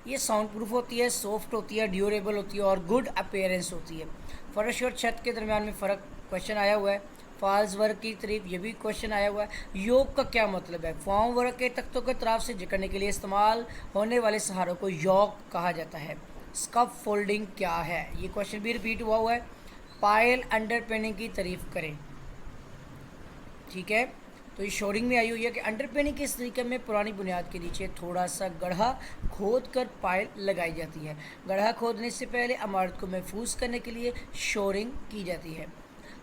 یہ ساؤنڈ پروف ہوتی ہے، سافٹ ہوتی ہے، ڈیوریبل ہوتی ہے اور گڈ اپیئرنس ہوتی ہے۔ فرش اور چھت کے درمیان میں فرق کوشچن آیا ہوا ہے۔ فالز ورک کی تعریف یہ بھی کوشچن آیا ہوا ہے۔ یوک کا کیا مطلب ہے؟ فارم ورک کے تختوں کے اطراف سے جکڑنے کے لیے استعمال ہونے والے سہاروں کو یوک کہا جاتا ہے۔ اسکف فولڈنگ کیا ہے؟ یہ کوشچن بھی رپیٹ ہوا ہے۔ پائل انڈر پیننگ کی تعریف کریں۔ ٹھیک ہے، تو یہ شورنگ میں آئی ہوئی ہے کہ انڈر پیننگ کے اس طریقے میں پرانی بنیاد کے نیچے تھوڑا سا گڑھا کھود کر پائل لگائی جاتی ہے۔ گڑھا کھودنے سے پہلے عمارت کو محفوظ کرنے کے لیے شورنگ کی جاتی ہے۔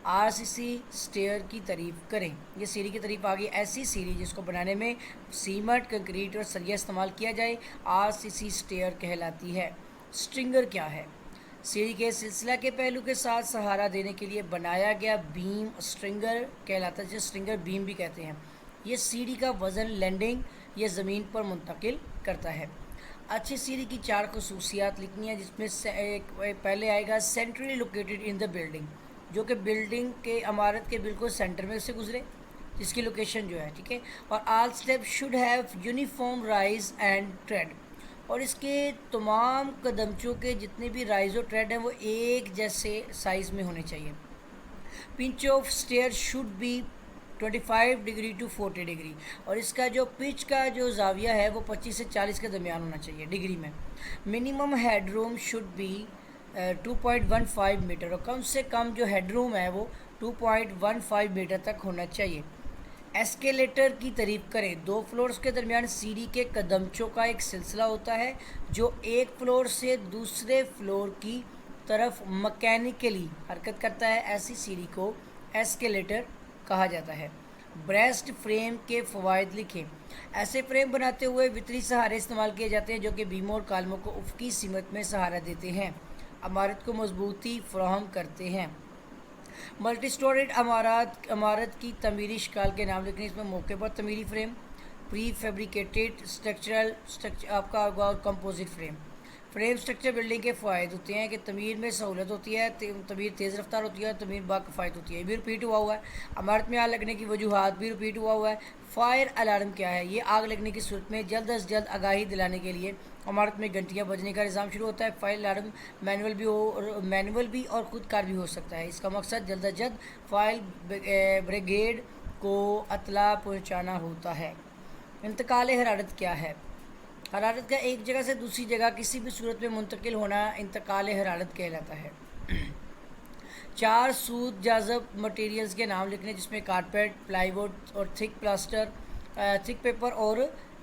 RCC سٹیئر کی تعریف کریں۔ یہ سیڑھی کی تعریف آ گئی۔ ایسی سیڑھی جس کو بنانے میں سیمنٹ، کنکریٹ اور سریا استعمال کیا جائے RCC سٹیئر کہلاتی ہے۔ سٹرنگر کیا ہے؟ سیڑھی کے سلسلہ کے پہلو کے ساتھ سہارا دینے کے لیے بنایا گیا بیم سٹرنگر کہلاتا ہے، جسے سٹرنگر بیم بھی کہتے ہیں۔ یہ سیڑھی کا وزن لینڈنگ یا زمین پر منتقل کرتا ہے۔ اچھی سیڑھی کی 4 خصوصیات لکھنی ہیں جس میں پہلے آئے گا centrally located in the building, جو کہ بلڈنگ کے عمارت کے بالکل سینٹر میں سے گزرے، جس کی لوکیشن جو ہے۔ ٹھیک ہے، اور all step should have uniform rise and tread, اور اس کے تمام قدمچوں کے جتنے بھی رائز اور ٹریڈ ہیں وہ ایک جیسے سائز میں ہونے چاہیے۔ Pitch of stair should be 25 degree to 40 degree, اور اس کا جو پچ کا جو زاویہ ہے وہ 25 سے 40 کے درمیان ہونا چاہیے ڈگری میں۔ Minimum headroom should be 2.15 metre, اور کم سے کم جو ہیڈ روم ہے وہ 2.15 میٹر تک ہونا چاہیے۔ ایسکیلیٹر کی تعریف کریں۔ 2 فلورز کے درمیان سیڑھی کے قدمچوں کا ایک سلسلہ ہوتا ہے جو ایک فلور سے دوسرے فلور کی طرف مکینیکلی حرکت کرتا ہے۔ ایسی سیڑھی کو ایسکیلیٹر کہا جاتا ہے۔ بریسٹ فریم کے فوائد لکھیں۔ ایسے فریم بناتے ہوئے وتری سہارے استعمال کیے جاتے ہیں جو کہ بیموں اور کالموں کو افقی سمت میں سہارا دیتے ہیں، عمارت کو مضبوطی فراہم کرتے ہیں۔ ملٹی سٹوریڈ عمارت کی تعمیری اشکال کے نام لکھیں۔ اس میں موقع پر تعمیری فریم، پری فیبریکیٹڈ اسٹرکچرل آپ کا ہوگا، اور composite frame. Frame structure building کے فوائد ہوتے ہیں کہ تعمیر میں سہولت ہوتی ہے، تعمیر تیز رفتار ہوتی ہے اور تعمیر باکفایت ہوتی ہے. یہ بھی ریپیٹ ہوا ہے. عمارت میں آگ لگنے کی وجوہات بھی ریپیٹ ہوا ہے. فائر الارم کیا ہے؟ یہ آگ لگنے کی صورت میں جلد از جلد آگاہی دلانے کے لیے عمارت میں گھنٹیاں بجنے کا نظام شروع ہوتا ہے. فائر الارم مینول بھی اور خود کار بھی ہو سکتا ہے. اس کا مقصد جلد از جلد فائر بریگیڈ کو اطلاع پہنچانا ہوتا ہے. انتقال حرارت کیا ہے؟ حرارت کا ایک جگہ سے دوسری جگہ کسی بھی صورت میں منتقل ہونا انتقال حرارت کہلاتا ہے. 4 سود جاذب مٹیریلز کے نام لکھنے جس میں کارپیٹ، پلائی ووڈ اور تھک پیپر اور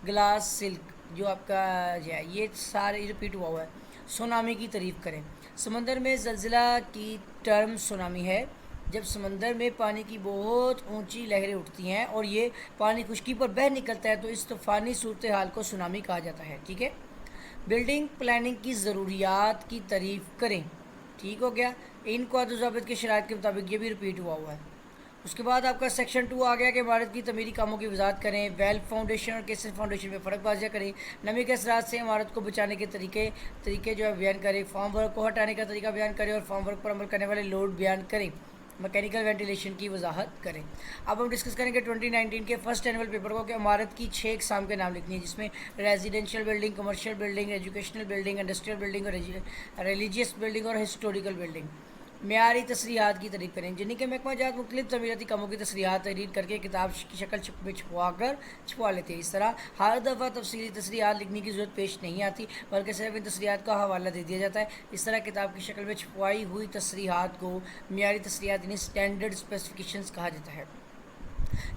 گلاس سلک جو آپ کا ہے یہ سارے ریپیٹ ہوا ہے. سونامی کی تعریف کریں. سمندر میں زلزلہ کی ٹرم سونامی ہے. جب سمندر میں پانی کی بہت اونچی لہریں اٹھتی ہیں اور یہ پانی خشکی پر بہہ نکلتا ہے تو اس طوفانی صورتحال کو سونامی کہا جاتا ہے. ٹھیک ہے. بلڈنگ پلاننگ کی ضروریات کی تعریف کریں. ٹھیک ہو گیا. ان کو و ضابط کے شرائط کے مطابق یہ بھی ریپیٹ ہوا ہے. اس کے بعد آپ کا سیکشن 2 آ گیا کہ عمارت کی تعمیری کاموں کی وضاحت کریں. ویل فاؤنڈیشن اور کیسن فاؤنڈیشن میں فرق واضح کریں. نمی کے اثرات سے عمارت کو بچانے کے طریقے جو ہے بیان کریں. فارم ورک کو ہٹانے کا طریقہ بیان کریں اور فارم ورک پر عمل کرنے والے لوڈ بیان کریں. میکینیکل وینٹیلیشن کی وضاحت کریں. اب ہم ڈسکس کریں گے 2019 کے فرسٹ اینول پیپر کو کہ عمارت کی 6 اقسام کے نام لکھنی ہے جس میں residential building, commercial building, educational building, industrial building اور ریلیجیس بلڈنگ اور ہسٹوریکل بلڈنگ. معیاری تصریحات کی تعریف کریں. جن کے محکمہ جات مختلف تعمیراتی کاموں کی تصریحات تحریر کر کے کتاب کی شکل میں چھپوا لیتے ہیں. اس طرح ہر دفعہ تفصیلی تصریحات لکھنے کی ضرورت پیش نہیں آتی بلکہ صرف ان تصریحات کا حوالہ دے دیا جاتا ہے. اس طرح کتاب کی شکل میں چھپوائی ہوئی تصریحات کو معیاری تصریحات یعنی اسٹینڈرڈ اسپیسیفکیشنز کہا جاتا ہے.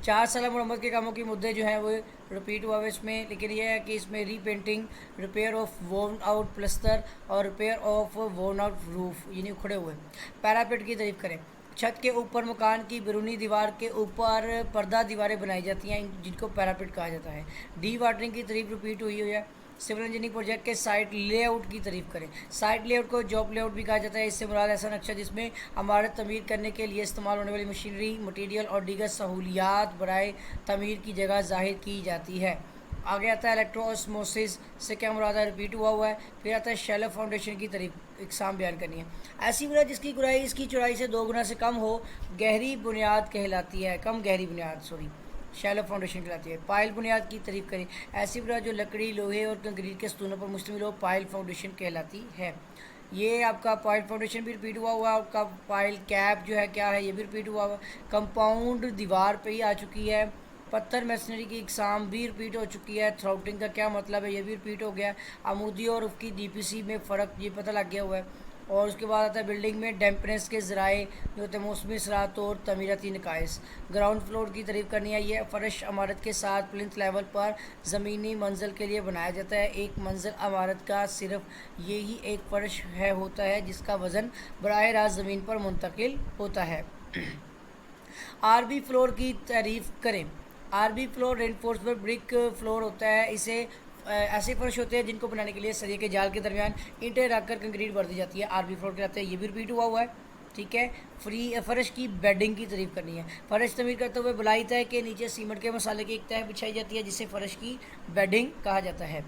4 سالہ مرمت کے کاموں کی مدعے جو ہیں وہ ریپیٹ ہوا ہے اس میں، لیکن یہ ہے کہ اس میں ری painting, repair of worn out پلستر اور ریپیئر آف وورن آؤٹ روف یعنی اکھڑے ہوئے. پیراپیٹ کی تعریف کریں. چھت کے اوپر مکان کی بیرونی دیوار کے اوپر پردہ دیواریں بنائی جاتی ہیں جن کو پیراپیٹ کہا جاتا ہے. ڈی واٹرنگ کی تعریف ریپیٹ ہوئی ہے. سول انجینئرنگ پروجیکٹ کے سائٹ لے آؤٹ کی تعریف کریں. سائٹ لے آؤٹ کو جاب لے آؤٹ بھی کہا جاتا ہے. اس سے مراد ایسا نقشہ جس میں عمارت تعمیر کرنے کے لیے استعمال ہونے والی مشینری، مٹیریل اور دیگر سہولیات برائے تعمیر کی جگہ ظاہر کی جاتی ہے. آگے آتا ہے الیکٹرو اوسموسس سے کیا مراد ہے، ریپیٹ ہوا ہے. پھر آتا ہے شیلو فاؤنڈیشن کی تعریف اقسام بیان کرنی ہے. ایسی بنیاد جس کی گہرائی اس کی چوڑائی سے 2 گنا سے کم ہو گہری بنیاد کہلاتی ہے. کم گہری بنیاد شیلو فاؤنڈیشن کہلاتی ہے. پائل بنیاد کی تعریف کریں. ایسی بنیاد جو لکڑی، لوہے اور کنکریٹ کے ستونوں پر مشتمل ہو پائل فاؤنڈیشن کہلاتی ہے. یہ آپ کا پائل فاؤنڈیشن بھی ریپیٹ ہوا. آپ کا پائل کیپ جو ہے کیا ہے یہ بھی ریپیٹ ہوا. کمپاؤنڈ دیوار پہ ہی آ چکی ہے. پتھر میسنری کی اقسام بھی ریپیٹ ہو چکی ہے. تھراؤٹنگ کا کیا مطلب ہے یہ بھی ریپیٹ ہو گیا. عمودی اور افقی ڈی پی سی میں فرق یہ پتہ لگ گیا ہوا ہے. اور اس کے بعد آتا ہے بلڈنگ میں ڈیمپنس کے ذرائع جو ہوتے ہیں موسمی اثرات اور تعمیراتی نقائص. گراؤنڈ فلور کی تعریف کرنی ہے. یہ فرش عمارت کے ساتھ پلنتھ لیول پر زمینی منزل کے لیے بنایا جاتا ہے. ایک منزل عمارت کا صرف یہی ایک فرش ہوتا ہے جس کا وزن براہ راست زمین پر منتقل ہوتا ہے. آر بی فلور کی تعریف کریں. R B floor reinforced brick floor ہوتا ہے. اسے ایسے فرش ہوتے ہیں جن کو بنانے کے لیے سریے کے جال کے درمیان اینٹیں رکھ کر کنکریٹ بھر دی جاتی ہے. آر بی فلور کہلاتے ہیں. یہ بھی ریپیٹ ہوا ہے. ٹھیک ہے. فرش کی بیڈنگ کی تعریف کرنی ہے. فرش تعمیر کرتے ہوئے بلائی تہ کے نیچے سیمنٹ کے مسالے کی ایک تہ بچھائی جاتی ہے جسے فرش کی بیڈنگ کہا جاتا ہے.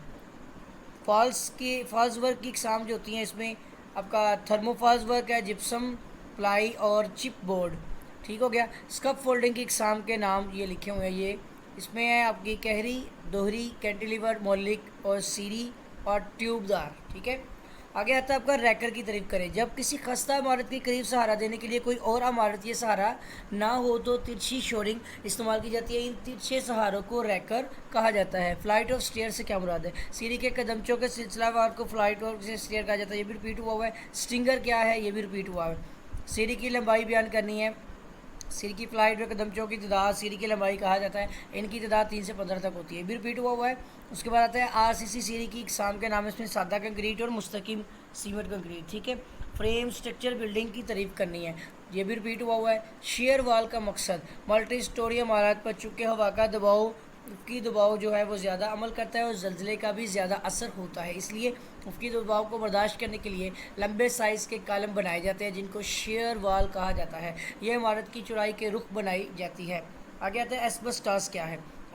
فالز ورک کی اقسام جو ہوتی ہیں اس میں آپ کا تھرمو فالز ورک ہے، جپسم پلائی اور چپ بورڈ. ٹھیک ہو گیا. اسکپ فولڈنگ کی اقسام کے نام یہ لکھے ہوئے ہیں. یہ اس میں ہے آپ کی کہری، دوہری، کینٹیلیور، مولک اور سیری اور ٹیوب دار. ٹھیک ہے. آگے آتا ہے آپ کا ریکر کی تعریف کریں. جب کسی خستہ عمارت کے قریب سہارا دینے کے لیے کوئی اور عمارت یہ سہارا نہ ہو تو ترچھی شورنگ استعمال کی جاتی ہے. ان ترچھے سہاروں کو ریکر کہا جاتا ہے. فلائٹ آف اسٹیئر سے کیا مراد ہے؟ سیڑھی کے قدمچوں کے سلسلہ وار کو فلائٹ آف اسٹیئر کہا جاتا ہے. یہ بھی ریپیٹ ہوا ہے. اسٹنگر کیا ہے یہ بھی ریپیٹ ہوا ہے. سیڑھی کی لمبائی بیان کرنی ہے. سیڑھی کی فلائٹ و قدمچوں کی تعداد سیڑھی کی لمبائی کہا جاتا ہے. ان کی تعداد 3 سے 15 تک ہوتی ہے. بھی ریپیٹ ہوا ہے. اس کے بعد آتا ہے آر سی سی سیڑھی کی اقسام کے نام اس میں سادہ کنکریٹ اور مستقیم سیمنٹ کنکریٹ. ٹھیک ہے. فریم سٹرکچر بلڈنگ کی تعریف کرنی ہے. یہ بھی ریپیٹ ہوا ہے. شیئر وال کا مقصد ملٹی سٹوری عمارات پر چونکہ ہوا کا دباؤ افقی دباؤ جو ہے وہ زیادہ عمل کرتا ہے اور زلزلے کا بھی زیادہ اثر ہوتا ہے، اس لیے افقی دباؤ کو برداشت کرنے کے لیے لمبے سائز کے کالم بنائے جاتے ہیں جن کو شیئر وال کہا جاتا ہے. یہ عمارت کی چوڑائی کے رخ بنائی جاتی ہے. آگے آتا ہے ایسبسٹاس کیا ہے.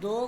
2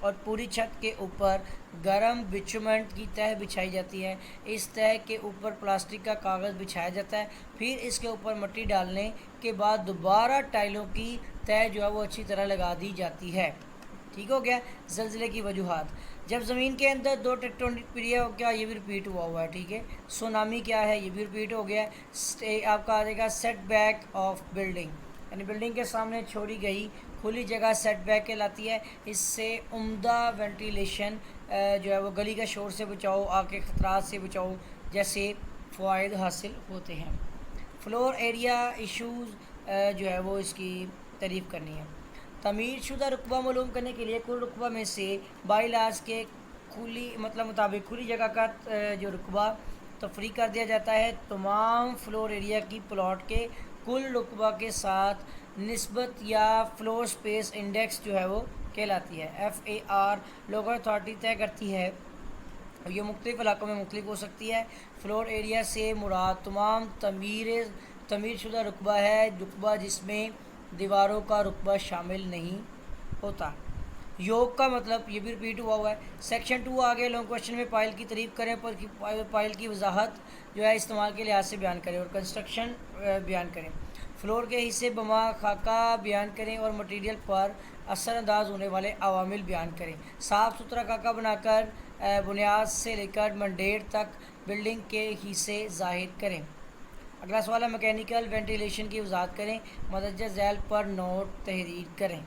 اور پوری چھت کے اوپر گرم بچومنٹ کی تہ بچھائی جاتی ہے۔ اس تہ کے اوپر پلاسٹک کا کاغذ بچھایا جاتا ہے، پھر اس کے اوپر مٹی ڈالنے کے بعد دوبارہ ٹائلوں کی تہ جو ہے وہ اچھی طرح لگا دی جاتی ہے۔ ٹھیک ہو گیا۔ زلزلے کی وجوہات، جب زمین کے اندر دو ٹیکٹونک پلیٹ کیا یہ بھی رپیٹ ہوا ہے، ٹھیک ہے۔ سونامی کیا ہے، یہ بھی رپیٹ ہو گیا ہے۔ آپ کا آ جائے گا سیٹ بیک آف بلڈنگ، یعنی بلڈنگ کے سامنے چھوڑی گئی کھلی جگہ سیٹ بیک کہلاتی ہے۔ اس سے عمدہ وینٹیلیشن جو ہے وہ گلی کا شور سے بچاؤ، آگ کے خطرات سے بچاؤ جیسے فوائد حاصل ہوتے ہیں۔ فلور ایریا ایشوز جو ہے وہ اس کی تعریف کرنی ہے۔ تعمیر شدہ رقبہ معلوم کرنے کے لیے کل رقبہ میں سے بائی لاز کے مطابق کھلی جگہ کا جو رقبہ تفریق کر دیا جاتا ہے تمام فلور ایریا کی پلاٹ کے کل رقبہ کے ساتھ نسبت یا فلور سپیس انڈیکس جو ہے وہ کہلاتی ہے۔ FAR لوکل اتھارٹی طے کرتی ہے اور یہ مختلف علاقوں میں مختلف ہو سکتی ہے۔ فلور ایریا سے مراد تمام تعمیر شدہ رقبہ ہے، رقبہ جس میں دیواروں کا رقبہ شامل نہیں ہوتا۔ یوگ کا مطلب یہ بھی رپیٹ ہوا ہے۔ سیکشن 2 آگے لانگ کوشچن میں پائل کی تعریف کریں، پائل کی وضاحت جو ہے استعمال کے لحاظ سے بیان کریں اور کنسٹرکشن بیان کریں۔ فلور کے حصے بما خاکہ بیان کریں اور مٹیریل پر اثر انداز ہونے والے عوامل بیان کریں۔ صاف ستھرا خاکہ بنا کر بنیاد سے لے کر منڈیٹ تک بلڈنگ کے حصے ظاہر کریں۔ اگلا سوال ہے میکینیکل وینٹیلیشن کی وضاحت کریں، مندرجہ ذیل پر نوٹ تحریر کریں۔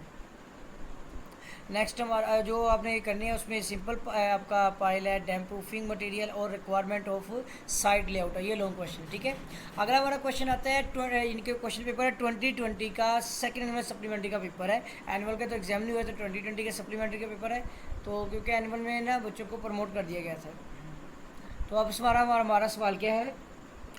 نیکسٹ ہمارا جو آپ نے کرنی ہے اس میں سمپل آپ کا پائل ہے، ڈیم پروفنگ مٹیریل اور requirement of sight lay out ہے، یہ لانگ کوشچن، ٹھیک ہے۔ اگلا ہمارا کوشچن آتا ہے ان کے کوشچن پیپر ہے 2020 کا سیکنڈ میں سپلیمنٹری کا پیپر ہے۔ اینول کے تو ایگزام نہیں ہوئے، تو 2020 کے سپلیمنٹری کا پیپر ہے، تو کیونکہ اینول میں نا بچوں کو پروموٹ کر دیا گیا تھا۔ تو اب ہمارا سوال کیا ہے،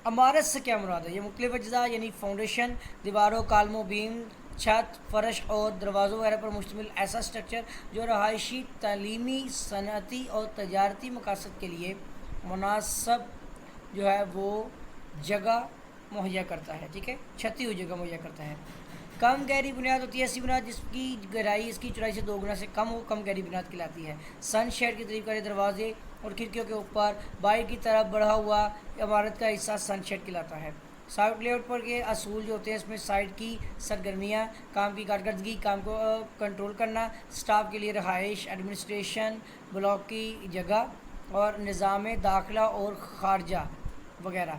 عمارت سے کیا مراد ہے؟ یہ مختلف اجزاء یعنی فاؤنڈیشن، دیواروں، کالموں، بیم، چھت، فرش اور دروازوں وغیرہ پر مشتمل ایسا سٹرکچر جو رہائشی، تعلیمی، صنعتی اور تجارتی مقاصد کے لیے مناسب جو ہے وہ جگہ مہیا کرتا ہے، ٹھیک ہے، چھتی ہوئی جگہ مہیا کرتا ہے۔ کم گہری بنیاد ہوتی ہے ایسی بنیاد جس کی گہرائی اس کی چوڑائی سے 2 گنا سے کم ہو، کم گہری بنیاد کہلاتی ہے۔ سن شیڈ کی تعریف کریں، دروازے اور کھڑکیوں کے اوپر باہر کی طرف بڑھا ہوا عمارت کا حصہ سن شیڈ کہلاتا ہے۔ سائٹ لے آؤٹ پر کے اصول جو ہوتے ہیں اس میں سائٹ کی سرگرمیاں، کام کی کارکردگی، کام کو کنٹرول کرنا، سٹاف کے لیے رہائش، ایڈمنسٹریشن، بلاک کی جگہ اور نظام داخلہ اور خارجہ وغیرہ۔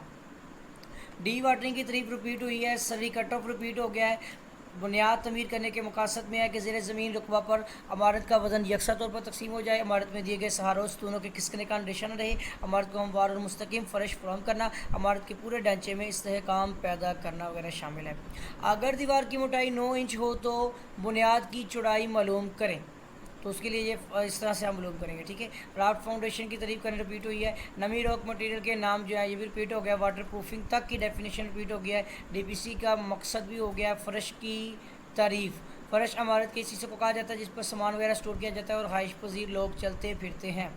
ڈی واٹرنگ کی تعریف رپیٹ ہوئی ہے۔ سری کٹ آف رپیٹ ہو گیا ہے۔ بنیاد تعمیر کرنے کے مقاصد میں ہے کہ زیر زمین رقبہ پر عمارت کا وزن یکساں طور پر تقسیم ہو جائے، عمارت میں دیے گئے سہاروں ستونوں کے کھسکنے کا اندیشہ نہ رہے، عمارت کو ہموار اور مستحکم فرش فراہم کرنا، عمارت کے پورے ڈھانچے میں استحکام پیدا کرنا وغیرہ شامل ہے۔ اگر دیوار کی موٹائی 9 انچ ہو تو بنیاد کی چوڑائی معلوم کریں، تو اس کے لیے یہ اس طرح سے ہم معلوم کریں گے، ٹھیک ہے۔ رافٹ فاؤنڈیشن کی تعریف کرنے رپیٹ ہوئی ہے۔ نمی راک مٹیریل کے نام جو ہے یہ بھی رپیٹ ہو گیا۔ واٹر پروفنگ تک کی ڈیفینیشن رپیٹ ہو گیا ہے۔ DPC کا مقصد بھی ہو گیا۔ فرش کی تعریف، فرش عمارت کے حصے کو کہا جاتا ہے جس پر سامان وغیرہ اسٹور کیا جاتا ہے اور رہائش پذیر لوگ چلتے پھرتے ہیں۔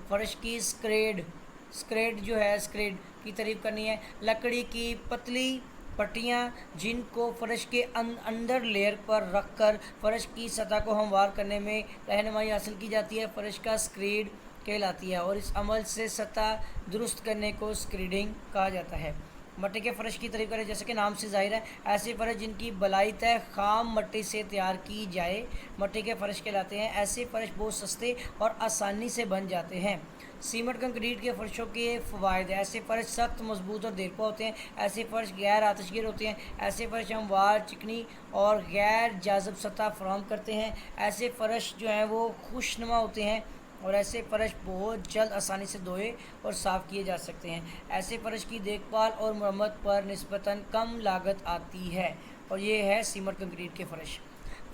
فرش کی اسکریڈ جو ہے اسکریڈ کی تعریف کرنی ہے۔ لکڑی کی پتلی پٹیاں جن کو فرش کے اندر لیئر پر رکھ کر فرش کی سطح کو ہموار کرنے میں رہنمائی حاصل کی جاتی ہے، فرش کا اسکریڈ کہلاتی ہے، اور اس عمل سے سطح درست کرنے کو اسکریڈنگ کہا جاتا ہے۔ مٹی کے فرش کی تعریف کریں، جیسے کہ نام سے ظاہر ہے ایسے فرش جن کی بلائی تہ خام مٹی سے تیار کی جائے مٹی کے فرش کہلاتے ہیں۔ ایسے فرش بہت سستے اور آسانی سے بن جاتے ہیں۔ سیمنٹ کنکریٹ کے فرشوں کے فوائد، ایسے فرش سخت، مضبوط اور دیرپا ہوتے ہیں۔ ایسے فرش غیر آتش گیر ہوتے ہیں۔ ایسے فرش ہموار، چکنی اور غیر جاذب سطح فراہم کرتے ہیں۔ ایسے فرش جو ہیں وہ خوشنما ہوتے ہیں اور ایسے فرش بہت جلد آسانی سے دھوئے اور صاف کیے جا سکتے ہیں۔ ایسے فرش کی دیکھ بھال اور مرمت پر نسبتاً کم لاگت آتی ہے، اور یہ ہے سیمنٹ کنکریٹ کے فرش۔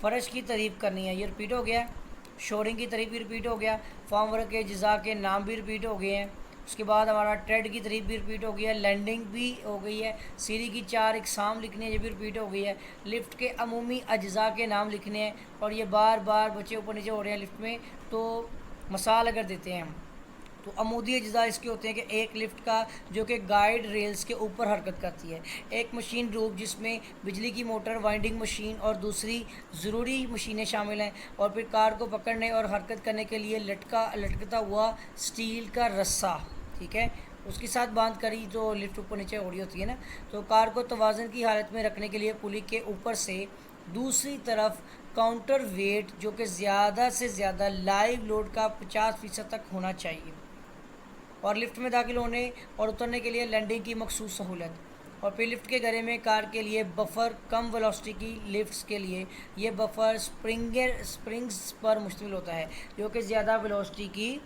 فرش کی تعریف کرنی ہے، یہ رپیٹ ہو گیا۔ شورنگ کی تعریف بھی رپیٹ ہو گیا۔ فارم ورک کے اجزاء کے نام بھی رپیٹ ہو گئے ہیں۔ اس کے بعد ہمارا ٹریڈ کی تعریف بھی رپیٹ ہو گئی ہے۔ لینڈنگ بھی ہو گئی ہے۔ سیڑھی کی 4 اقسام لکھنے ہیں، یہ بھی رپیٹ ہو گئی ہے۔ لفٹ کے عمومی اجزاء کے نام لکھنے ہیں، اور یہ بار بار بچے اوپر نیچے ہو رہے ہیں لفٹ میں، تو مثال اگر دیتے ہیں ہم تو عمودی اجزاء اس کے ہوتے ہیں کہ ایک لفٹ کا جو کہ گائیڈ ریلز کے اوپر حرکت کرتی ہے، ایک مشین روپ جس میں بجلی کی موٹر، وائنڈنگ مشین اور دوسری ضروری مشینیں شامل ہیں، اور پھر کار کو پکڑنے اور حرکت کرنے کے لیے لٹکتا ہوا سٹیل کا رسہ، ٹھیک ہے، اس کے ساتھ باندھ کری جو لفٹ اوپر نیچے اڑی ہوتی ہے نا، تو کار کو توازن کی حالت میں رکھنے کے لیے پلی کے اوپر سے دوسری طرف کاؤنٹر ویٹ جو کہ زیادہ سے زیادہ لائیو لوڈ کا 50% تک ہونا چاہیے، اور لفٹ میں داخل ہونے اور اترنے کے لیے لینڈنگ کی مخصوص سہولت، اور پھر لفٹ کے گھرے میں کار کے لیے بفر، کم ویلوسٹی کی لفٹس کے لیے یہ بفر سپرنگز پر مشتمل ہوتا ہے، جو کہ زیادہ ویلوسٹی کی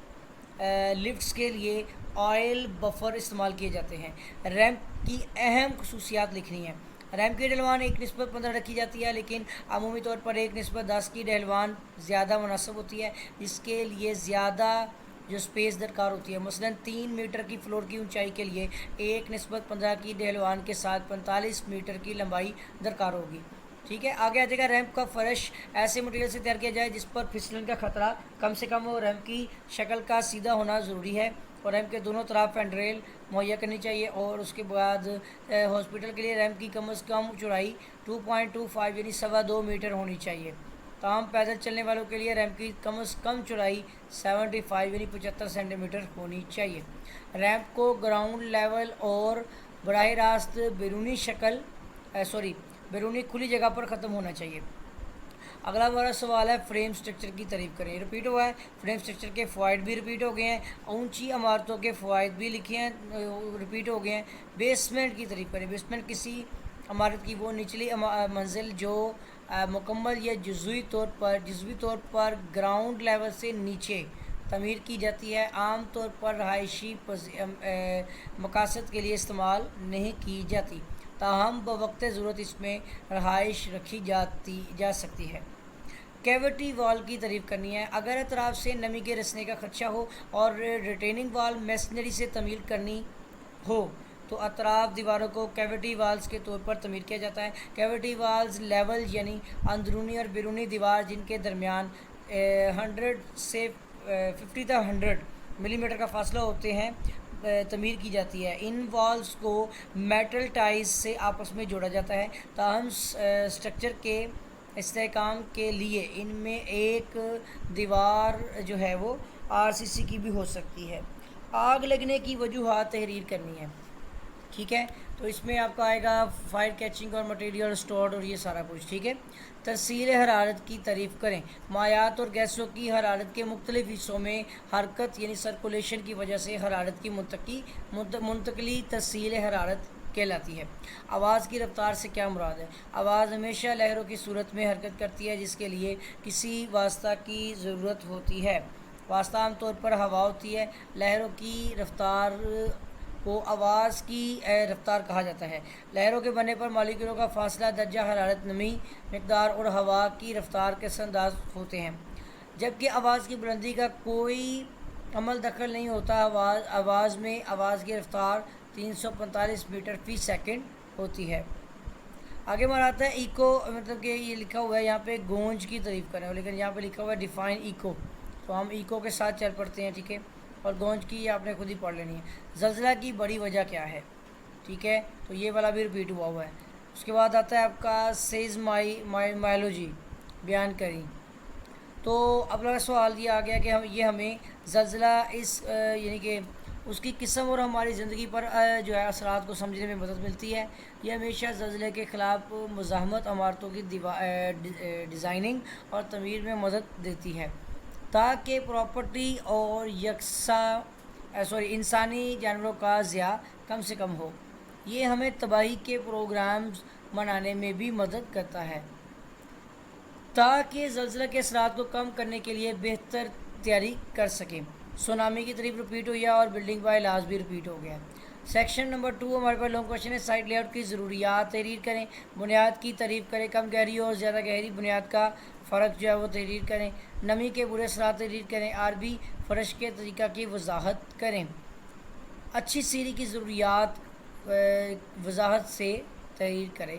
لفٹس کے لیے آئل بفر استعمال کیے جاتے ہیں۔ ریمپ کی اہم خصوصیات لکھنی ہیں۔ ریمپ کی ڈھلوان 1:15 رکھی جاتی ہے، لیکن عمومی طور پر 1:10 کی ڈھلوان زیادہ مناسب ہوتی ہے، جس کے لیے زیادہ جو سپیس درکار ہوتی ہے، مثلا 3 میٹر کی فلور کی اونچائی کے لیے 1:15 کی ڈھلوان کے ساتھ 45 میٹر کی لمبائی درکار ہوگی، ٹھیک ہے۔ آگے آ جائے گا، ریمپ کا فرش ایسے مٹیریل سے تیار کیا جائے جس پر پھسلن کا خطرہ کم سے کم ہو، ریمپ کی شکل کا سیدھا ہونا ضروری ہے، اور ریمپ کے دونوں طرف ہینڈ ریل مہیا کرنی چاہیے، اور اس کے بعد ہاسپٹل کے لیے ریمپ کی کم از کم چوڑائی 2.25 یعنی 2.25 میٹر ہونی چاہیے، تاہم پیدل چلنے والوں کے لیے ریمپ کی کم از کم چوڑائی 75 یعنی 75 سینٹی میٹر ہونی چاہیے۔ ریمپ کو گراؤنڈ لیول اور براہ راست بیرونی کھلی جگہ پر ختم ہونا چاہیے۔ اگلا ہمارا سوال ہے فریم سٹرکچر کی تعریف کریں، رپیٹ ہوا ہے، فریم سٹرکچر کے فوائد بھی رپیٹ ہو گئے ہیں، اونچی عمارتوں کے فوائد بھی لکھے ہیں، رپیٹ ہو گئے ہیں۔ بیسمنٹ کی تعریف کریں، بیسمنٹ کسی عمارت کی وہ نچلی منزل جو مکمل یا جزوی طور پر گراؤنڈ لیول سے نیچے تعمیر کی جاتی ہے، عام طور پر رہائشی مقاصد کے لیے استعمال نہیں کی جاتی، تاہم بوقت ضرورت اس میں رہائش رکھی جا سکتی ہے۔ کیویٹی وال کی تعریف کرنی ہے، اگر اطراف سے نمی کے رسنے کا خدشہ ہو اور ریٹیننگ وال میسنری سے تعمیر کرنی ہو تو اطراف دیواروں کو کیویٹی والز کے طور پر تعمیر کیا جاتا ہے۔ کیویٹی والز لیول یعنی اندرونی اور بیرونی دیوار جن کے درمیان 100 سے 50 تا 100 ملی میٹر کا فاصلہ ہوتے ہیں تعمیر کی جاتی ہے۔ ان والز کو میٹل ٹائز سے آپس میں جوڑا جاتا ہے، تاہم سٹرکچر کے استحکام کے لیے ان میں ایک دیوار جو ہے وہ RCC کی بھی ہو سکتی ہے۔ آگ لگنے کی وجوہات تحریر کرنی ہے، ٹھیک ہے، تو اس میں آپ کا آئے گا فائر کیچنگ اور مٹیریل اسٹورڈ اور یہ سارا کچھ، ٹھیک ہے۔ ترسیل حرارت کی تعریف کریں، مائعات اور گیسوں کی حرارت کے مختلف حصوں میں حرکت یعنی سرکولیشن کی وجہ سے حرارت کی منتقلی ترسیل حرارت کہلاتی ہے۔ آواز کی رفتار سے کیا مراد ہے؟ آواز ہمیشہ لہروں کی صورت میں حرکت کرتی ہے جس کے لیے کسی واسطہ کی ضرورت ہوتی ہے، واسطہ عام طور پر ہوا ہوتی ہے۔ لہروں کی رفتار کو آواز کی رفتار کہا جاتا ہے۔ لہروں کے بننے پر مالیکولوں کا فاصلہ، درجہ حرارت، نمی مقدار اور ہوا کی رفتار کے اثر انداز ہوتے ہیں، جبکہ آواز کی بلندی کا کوئی عمل دخل نہیں ہوتا۔ آواز میں آواز کی رفتار 345 میٹر فی سیکنڈ ہوتی ہے۔ آگے ہمارا آتا ہے ایکو، مطلب کہ یہ لکھا ہوا ہے یہاں پہ گونج کی تعریف کریں، لیکن یہاں پہ لکھا ہوا ہے ڈیفائن ایکو، تو ہم ایکو کے ساتھ چل پڑتے ہیں، ٹھیک ہے، اور گونج کی آپ نے خود ہی پڑھ لینی ہے۔ زلزلہ کی بڑی وجہ کیا ہے؟ ٹھیک ہے، تو یہ والا بھی رپیٹ ہوا ہے۔ اس کے بعد آتا ہے آپ کا سیزمائلوجی بیان کریں، تو اگلا سوال یہ آ گیا کہ یہ ہمیں زلزلہ یعنی کہ اس کی قسم اور ہماری زندگی پر جو ہے اثرات کو سمجھنے میں مدد ملتی ہے۔ یہ ہمیشہ زلزلے کے خلاف مزاحمت، عمارتوں کی ڈیزائننگ اور تعمیر میں مدد دیتی ہے تاکہ پراپرٹی اور انسانی جانوروں کا ضیاع کم سے کم ہو۔ یہ ہمیں تباہی کے پروگرامز بنانے میں بھی مدد کرتا ہے تاکہ زلزلہ کے اثرات کو کم کرنے کے لیے بہتر تیاری کر سکیں۔ سونامی کی تعریف رپیٹ ہوئی ہے اور بلڈنگ بائی لاز بھی رپیٹ ہو گیا۔ سیکشن نمبر 2 ہمارے پاس لانگ کوشچن ہے، سائٹ لے آؤٹ کی ضروریات تحریر کریں، بنیاد کی تعریف کریں، کم گہری اور زیادہ گہری بنیاد کا فرق جو ہے وہ تحریر کریں، نمی کے برے اثرات تحریر کریں، عربی فرش کے طریقہ کی وضاحت کریں، اچھی سیڑھی کی ضروریات وضاحت سے تحریر کریں۔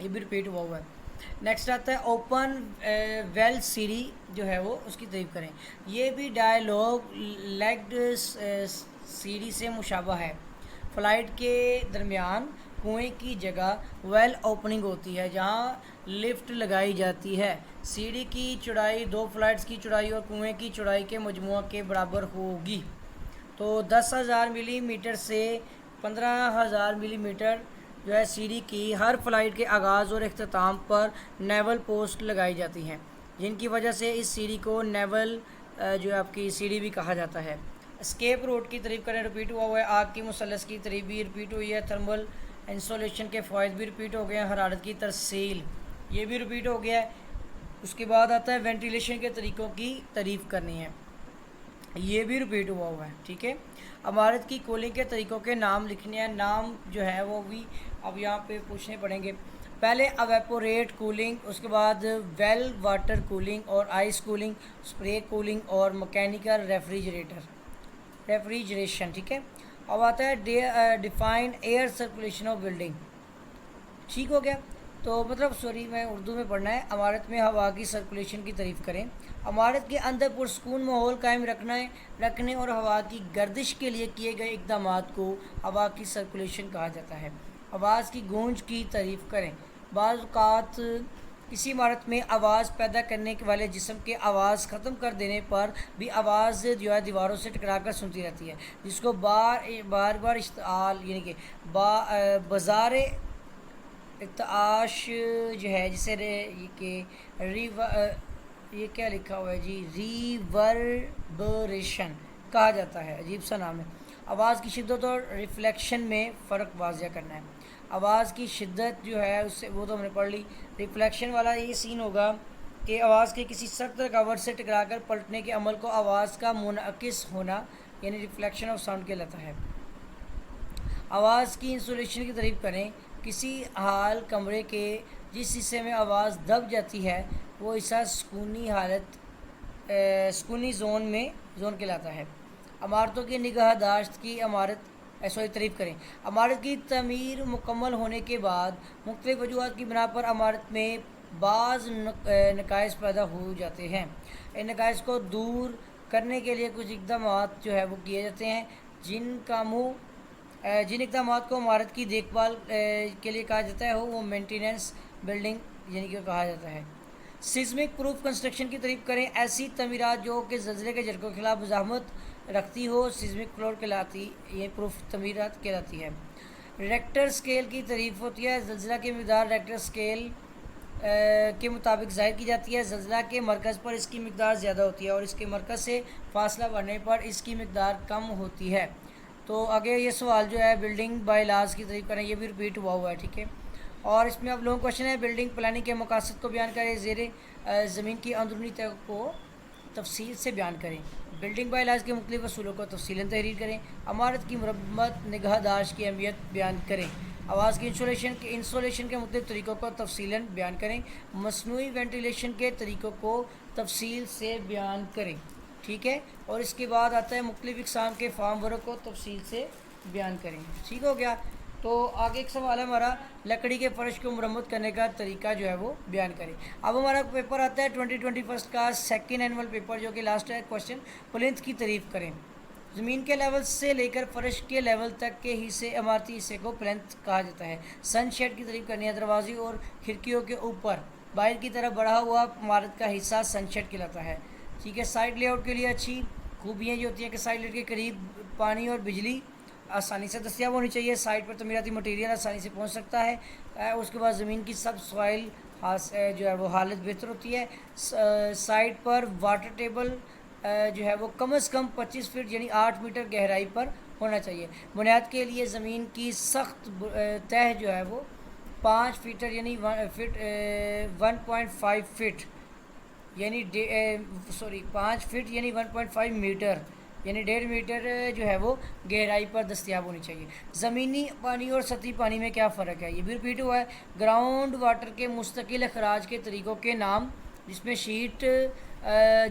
یہ بھی ریپیٹ ہوا ہے. نیکسٹ آتا ہے اوپن ویل سیڑھی جو ہے وہ اس کی تعریف کریں. یہ بھی ڈائیلاگ لیگڈ سیڑھی سے مشابہ ہے. فلائٹ کے درمیان کنویں کی جگہ ویل اوپننگ ہوتی ہے جہاں لفٹ لگائی جاتی ہے. سیڑھی کی چوڑائی 2 فلائٹس کی چوڑائی اور کنویں کی چوڑائی کے مجموعہ کے برابر ہوگی. تو 10,000 ملی میٹر سے 15,000 ملی میٹر جو ہے سیڑھی کی ہر فلائٹ کے آغاز اور اختتام پر نیول پوسٹ لگائی جاتی ہیں جن کی وجہ سے اس سیڑھی کو نیول جو ہے آپ کی سیڑھی بھی کہا جاتا ہے. اسکیپ روٹ کی تعریف کریں. ریپیٹ ہوا ہے. آگ کی مثلث کی تعریف بھی ریپیٹ ہوئی ہے. تھرمل انسولیشن کے فوائد بھی ریپیٹ ہو گئے ہیں. حرارت کی ترسیل یہ بھی ریپیٹ ہو گیا ہے. اس کے بعد آتا ہے وینٹیلیشن کے طریقوں کی تعریف کرنی ہے. یہ بھی ریپیٹ ہوا ہے. ٹھیک ہے. عمارت کی کولنگ کے طریقوں کے نام لکھنے ہیں. نام جو ہے وہ بھی اب یہاں پہ پوچھنے پڑیں گے. پہلے اویپوریٹ کولنگ, اس کے بعد ویل واٹر کولنگ اور آئس کولنگ, اسپرے کولنگ اور مکینیکل ریفریجریشن. ٹھیک ہے. اب آتا ہے define air circulation of building. ٹھیک ہو گیا. تو مطلب میں اردو میں پڑھنا ہے. عمارت میں ہوا کی سرکولیشن کی تعریف کریں. عمارت کے اندر پرسکون ماحول قائم رکھنے اور ہوا کی گردش کے لیے کیے گئے اقدامات کو ہوا کی سرکولیشن کہا جاتا ہے. آواز کی گونج کی تعریف کریں. بعض اوقات کسی عمارت میں آواز پیدا کرنے والے جسم کے آواز ختم کر دینے پر بھی آواز جو ہے دیواروں سے ٹکرا کر سنتی رہتی ہے جس کو بار اشتعال یعنی کہ بازار ارتعاش جو ہے جسے یہ کیا لکھا ہوا ہے جی, ریوربریشن کہا جاتا ہے. عجیب سا نام ہے. آواز کی شدت اور ریفلیکشن میں فرق واضح کرنا ہے. آواز کی شدت جو ہے اس سے وہ تو ہم نے پڑھ لی. ریفلیکشن والا یہ سین ہوگا کہ آواز کے کسی سخت رکاوٹ سے ٹکرا کر پلٹنے کے عمل کو آواز کا منعکس ہونا یعنی ریفلیکشن آف ساؤنڈ کہلاتا ہے. آواز کی انسولیشن کی تعریف کریں. کسی حال کمرے کے جس حصے میں آواز دب جاتی ہے وہ حصہ سکونی زون کہلاتا ہے. عمارتوں کی نگہداشت کی تعریف کریں. عمارت کی تعمیر مکمل ہونے کے بعد مختلف وجوہات کی بنا پر عمارت میں بعض نقائص پیدا ہو جاتے ہیں. ان نقائص کو دور کرنے کے لیے کچھ اقدامات جو ہے وہ کیے جاتے ہیں جن اقدامات کو عمارت کی دیکھ بھال کے لیے کہا جاتا ہے وہ مینٹیننس بلڈنگ یعنی کہ کہا جاتا ہے. سیزمک پروف کنسٹرکشن کی تعریف کریں. ایسی تعمیرات جو کہ زلزلے کے جھٹکوں کے خلاف مزاحمت رکھتی ہو سیزمک فلور کہلاتی یہ پروف تعمیرات کہلاتی ہے. ریکٹر اسکیل کی تعریف ہوتی ہے. زلزلہ کی مقدار ریکٹر اسکیل کے مطابق ظاہر کی جاتی ہے. زلزلہ کے مرکز پر اس کی مقدار زیادہ ہوتی ہے اور اس کے مرکز سے فاصلہ بڑھنے پر اس کی مقدار کم ہوتی ہے. تو آگے یہ سوال جو ہے بلڈنگ بائی لاز کی تعریف کریں. یہ بھی ریپیٹ ہوا ہے. ٹھیک ہے. اور اس میں اب لوگوں کوشچن ہے بلڈنگ پلاننگ کے مقاصد کو بیان کریں. زیر زمین کی اندرونی تہ کو تفصیل سے بیان کریں. بلڈنگ بائی لاز کے مختلف اصولوں کو تفصیلاً تحریر کریں. عمارت کی مرمت نگہداشت کی اہمیت بیان کریں. آواز کی انسولیشن کے مختلف طریقوں کو تفصیلاً بیان کریں. مصنوعی وینٹیلیشن کے طریقوں کو تفصیل سے بیان کریں. ٹھیک ہے. اور اس کے بعد آتا ہے مختلف اقسام کے فارم ورک کو تفصیل سے بیان کریں. ٹھیک ہو گیا. تو آگے ایک سوال ہے ہمارا لکڑی کے فرش کو مرمت کرنے کا طریقہ جو ہے وہ بیان کریں. اب ہمارا پیپر آتا ہے 2021 کا سیکنڈ اینول پیپر جو کہ لاسٹ ہے کوشچن. پلنتھ کی تعریف کریں. زمین کے لیول سے لے کر فرش کے لیول تک کے عمارتی حصے کو پلنتھ کہا جاتا ہے. سن شیڈ کی تعریف کرنی ہے. دروازے اور کھڑکیوں کے اوپر باہر کی طرف بڑھا ہوا عمارت کا حصہ سن شیڈ کہلاتا ہے. ٹھیک ہے. سائٹ لے آؤٹ کے لیے اچھی خوبیاں جو ہوتی ہیں کہ سائٹ لیٹ کے قریب پانی اور بجلی آسانی سے دستیاب ہونی چاہیے. سائٹ پر تعمیراتی مٹیریل آسانی سے پہنچ سکتا ہے. اس کے بعد زمین کی سب سوائل جو ہے وہ حالت بہتر ہوتی ہے. سائٹ پر واٹر ٹیبل جو ہے وہ کم از کم 25 فٹ یعنی 8 میٹر گہرائی پر ہونا چاہیے. بنیاد کے لیے زمین کی سخت تہ جو ہے وہ 5 فٹ یعنی 1.5 فٹ یعنی 5 فٹ یعنی 1.5 میٹر یعنی 1.5 میٹر جو ہے وہ گہرائی پر دستیاب ہونی چاہیے. زمینی پانی اور سطحی پانی میں کیا فرق ہے. یہ بھی ریپیٹ ہوا ہے. گراؤنڈ واٹر کے مستقل اخراج کے طریقوں کے نام جس میں شیٹ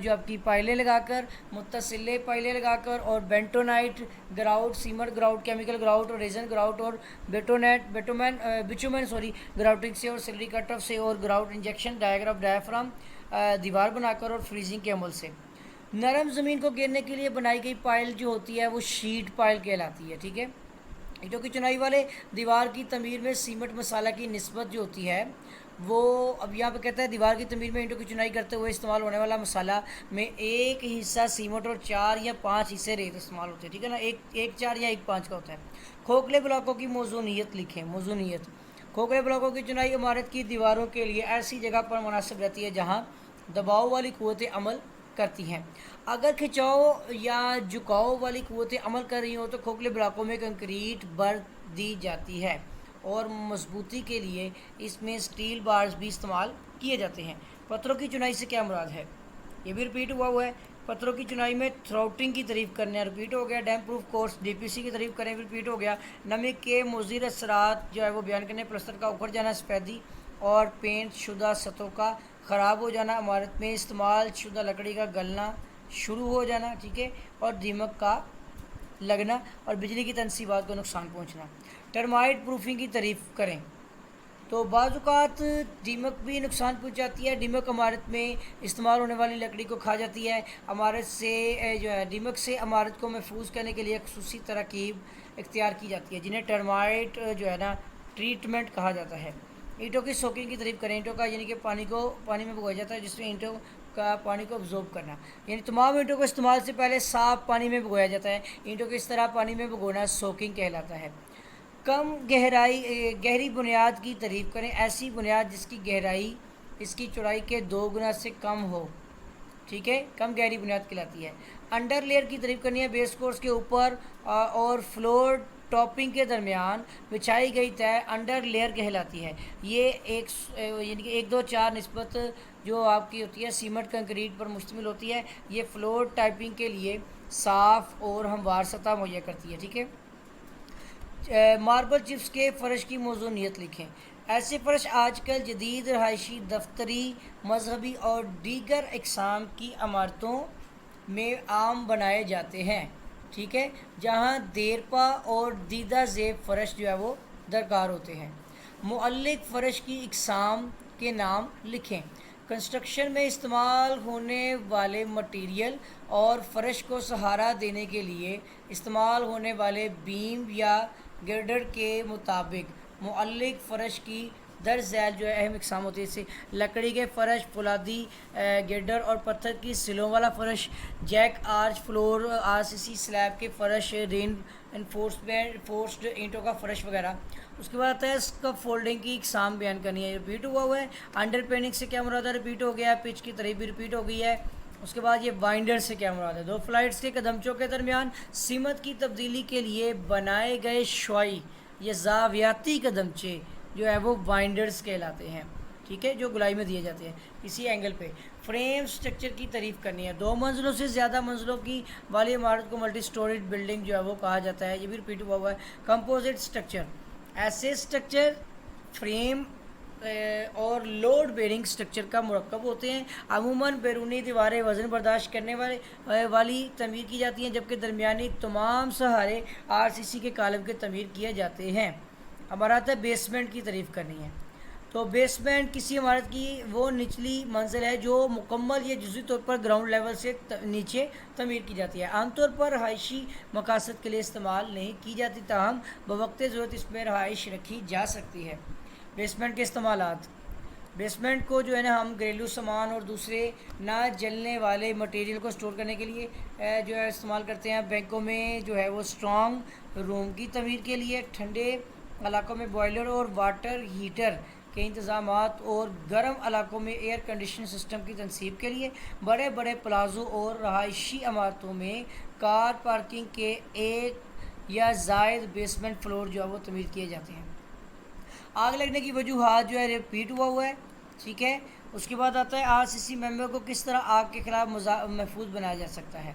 جو آپ کی پائلیں لگا کر، متصلے پائلیں لگا کر، اور بینٹونائٹ grout, cement grout, chemical grout اور ریزن گراؤٹ اور بچومن گراؤٹنگ سے اور سلری کٹ آف سے اور گراؤٹ انجیکشن ڈایافرام دیوار بنا کر اور فریزنگ کے عمل سے۔ نرم زمین کو گرنے کے لیے بنائی گئی پائل جو ہوتی ہے وہ شیٹ پائل کہلاتی ہے، ٹھیک ہے۔ اینٹوں کی چنائی والے دیوار کی تعمیر میں سیمنٹ مسالہ کی نسبت جو ہوتی ہے وہ، اب یہاں پہ کہتا ہے دیوار کی تعمیر میں اینٹوں کی چنائی کرتے ہوئے استعمال ہونے والا مسالہ میں ایک حصہ سیمنٹ اور 4 یا 5 حصے ریت استعمال ہوتے ہیں، ٹھیک ہے نا، ایک 4 یا ایک 5 کا ہوتا ہے۔ کھوکھلے بلاکوں کی موزونیت لکھیں۔ موزونیت: کھوکھلے بلاکوں کی چنائی عمارت کی دیواروں کے لیے ایسی جگہ پر مناسب رہتی ہے جہاں دباؤ والی قوتیں عمل کرتی ہیں۔ اگر کھنچاؤ یا جھکاؤ والی قوتیں عمل کر رہی ہوں تو کھوکھلے بلاکوں میں کنکریٹ بھر دی جاتی ہے، اور مضبوطی کے لیے اس میں سٹیل بارز بھی استعمال کیے جاتے ہیں۔ پتھروں کی چنائی سے کیا مراد ہے؟ یہ بھی رپیٹ ہوا ہے۔ پتھروں کی چنائی میں تھراؤٹنگ کی تعریف کرنا رپیٹ ہو گیا۔ ڈیم پروف کورس DPC کی تعریف کریں رپیٹ ہو گیا۔ نمک کے مضر اثرات جو ہے وہ بیان کرنے، پلستر کا اکھڑ جانا، سفیدی اور پینٹ شدہ سطحوں کا خراب ہو جانا، عمارت میں استعمال شدہ لکڑی کا گلنا شروع ہو جانا، ٹھیک ہے، اور دیمک کا لگنا اور بجلی کی تنصیبات کو نقصان پہنچنا۔ ٹرمائٹ پروفنگ کی تعریف کریں تو بعض اوقات دیمک بھی نقصان پہنچاتی ہے۔ دیمک عمارت میں استعمال ہونے والی لکڑی کو کھا جاتی ہے۔ عمارت سے جو ہے دیمک سے عمارت کو محفوظ کرنے کے لیے خصوصی تراکیب اختیار کی جاتی ہے جنہیں ٹرمائٹ جو ہے نا ٹریٹمنٹ کہا جاتا ہے۔ اینٹوں کی سوکنگ کی تعریف کریں۔ اینٹوں کا یعنی کہ پانی میں بھگویا جاتا ہے، جس میں اینٹوں کا پانی کو ابزورب کرنا، یعنی تمام اینٹوں کو استعمال سے پہلے صاف پانی میں بھگویا جاتا ہے۔ اینٹوں کو اس طرح پانی میں بھگونا سوکنگ کہلاتا ہے۔ کم گہری بنیاد کی تعریف کریں۔ ایسی بنیاد جس کی گہرائی اس کی چوڑائی کے 2 گنا سے کم ہو، ٹھیک ہے، کم گہری بنیاد کہلاتی ہے۔ انڈر لیئر کی تعریف کرنی ہے۔ بیس کورس کے اوپر اور فلور ٹاپنگ کے درمیان بچھائی گئی طے انڈر لیئر کہلاتی ہے۔ یہ یعنی کہ 1 2 4 نسبت جو آپ کی ہوتی ہے سیمنٹ کنکریٹ پر مشتمل ہوتی ہے۔ یہ فلور ٹائپنگ کے لیے صاف اور ہموار سطح مہیا کرتی ہے، ٹھیک ہے۔ ماربل چپس کے فرش کی موزونیت لکھیں۔ ایسے فرش آج کل جدید رہائشی، دفتری، مذہبی اور دیگر اقسام کی عمارتوں میں عام بنائے جاتے ہیں، ٹھیک ہے، جہاں دیرپا اور دیدہ زیب فرش جو ہے وہ درکار ہوتے ہیں۔ معلق فرش کی اقسام کے نام لکھیں۔ کنسٹرکشن میں استعمال ہونے والے مٹیریل اور فرش کو سہارا دینے کے لیے استعمال ہونے والے بیم یا گرڈر کے مطابق معلق فرش کی درج ذیل جو ہے اہم اقسام ہوتی ہے، جیسے لکڑی کے فرش، فولادی گرڈر اور پتھر کی سلوں والا فرش، جیک آرچ فلور، RCC سلیب کے فرش، رین انفورسڈ اینٹوں کا فرش وغیرہ۔ اس کے بعد آتا ہے اس کا فولڈنگ کی اقسام بیان کرنی ہے، رپیٹ ہوا ہے۔ انڈر پیننگ سے کیا مراد ہے؟ رپیٹ ہو گیا ہے۔ پچ کی تعریف بھی رپیٹ ہو گئی ہے۔ اس کے بعد یہ بائنڈر سے کیا مراد ہے؟ 2 فلائٹس کے قدمچوں کے درمیان سمت کی تبدیلی کے لیے بنائے گئے شعاعی یا زاویاتی قدمچے جو ہے وہ بائنڈرز کہلاتے ہیں، ٹھیک ہے، جو گلائی میں دیے جاتے ہیں کسی اینگل پہ۔ فریم سٹرکچر کی تعریف کرنی ہے۔ 2 منزلوں سے زیادہ منزلوں کی والی عمارت کو ملٹی سٹوریڈ بلڈنگ جو ہے وہ کہا جاتا ہے، یہ بھی رپیٹ ہوا ہے۔ کمپوزٹ سٹرکچر: ایسے سٹرکچر فریم اور لوڈ بیئرنگ سٹرکچر کا مرکب ہوتے ہیں۔ عموماً بیرونی دیواریں وزن برداشت کرنے والی تعمیر کی جاتی ہیں، جبکہ درمیانی تمام سہارے RCC کے کالم کے تعمیر کیے جاتے ہیں۔ اب آتا ہے بیسمنٹ کی تعریف کرنی ہے۔ تو بیسمنٹ کسی عمارت کی وہ نچلی منزل ہے جو مکمل یا جزوی طور پر گراؤنڈ لیول سے نیچے تعمیر کی جاتی ہے۔ عام طور پر رہائشی مقاصد کے لیے استعمال نہیں کی جاتی، تاہم بوقت ضرورت اس میں رہائش رکھی جا سکتی ہے۔ بیسمنٹ کے استعمالات: بیسمنٹ کو جو ہے نا ہم گھریلو سامان اور دوسرے نہ جلنے والے مٹیریل کو سٹور کرنے کے لیے جو ہے استعمال کرتے ہیں۔ بینکوں میں جو ہے وہ اسٹرانگ روم کی تعمیر کے لیے، ٹھنڈے علاقوں میں بوائلر اور واٹر ہیٹر کے انتظامات اور گرم علاقوں میں ایئر کنڈیشن سسٹم کی تنصیب کے لیے، بڑے بڑے پلازوں اور رہائشی عمارتوں میں کار پارکنگ کے 1 یا زائد بیسمنٹ فلور جو ہے وہ تعمیر کیے جاتے ہیں۔ آگ لگنے کی وجوہات جو ہے رپیٹ ہوا ہے، ٹھیک ہے۔ اس کے بعد آتا ہے RCC ممبر کو کس طرح آگ کے خلاف محفوظ بنایا جا سکتا ہے۔